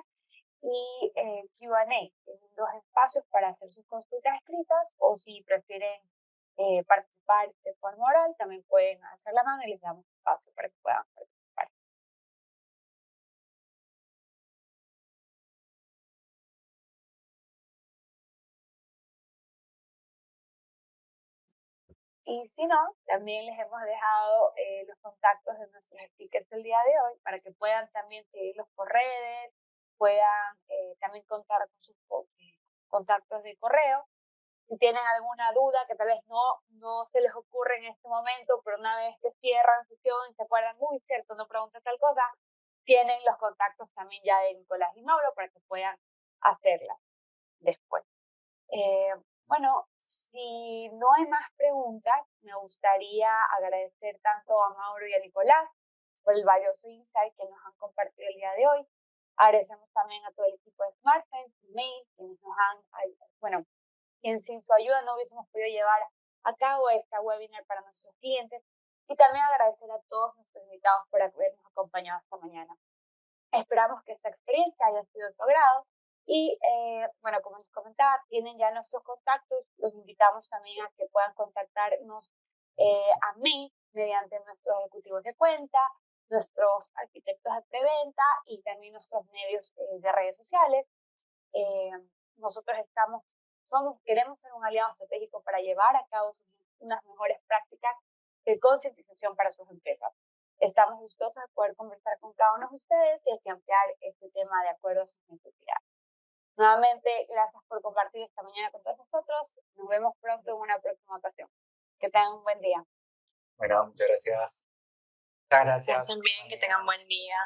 Y Q&A, tienen dos espacios para hacer sus consultas escritas, o si prefieren participar de forma oral, también pueden alzar la mano y les damos espacio para que puedan participar. Y si no, también les hemos dejado los contactos de nuestros speakers del día de hoy para que puedan también seguirlos por redes, puedan también contar con sus contactos de correo. Si tienen alguna duda que tal vez no se les ocurre en este momento, pero una vez que cierran sesión y se acuerdan, muy cierto, no pregunté tal cosa, tienen los contactos también ya de Nicolás y Mauro para que puedan hacerla después. Bueno, si no hay más preguntas, me gustaría agradecer tanto a Mauro y a Nicolás por el valioso insight que nos han compartido el día de hoy. Agradecemos también a todo el equipo de SmartFence y Mail, quienes nos han, bueno, quien sin su ayuda no hubiésemos podido llevar a cabo esta webinar para nuestros clientes. Y también agradecer a todos nuestros invitados por habernos acompañado esta mañana. Esperamos que esta experiencia haya sido de su agrado. Y bueno, como les comentaba, tienen ya nuestros contactos. Los invitamos también a que puedan contactarnos a mí mediante nuestros ejecutivos de cuenta, nuestros arquitectos de preventa y también nuestros medios de redes sociales. Nosotros queremos ser un aliado estratégico para llevar a cabo unas mejores prácticas de concientización para sus empresas. Estamos gustosos de poder conversar con cada uno de ustedes y así ampliar este tema de acuerdo a sus necesidades. Nuevamente, gracias por compartir esta mañana con todos nosotros. Nos vemos pronto en una próxima ocasión. Que tengan un buen día. Bueno, muchas gracias. Muchas gracias. Pasen bien, que tengan buen día.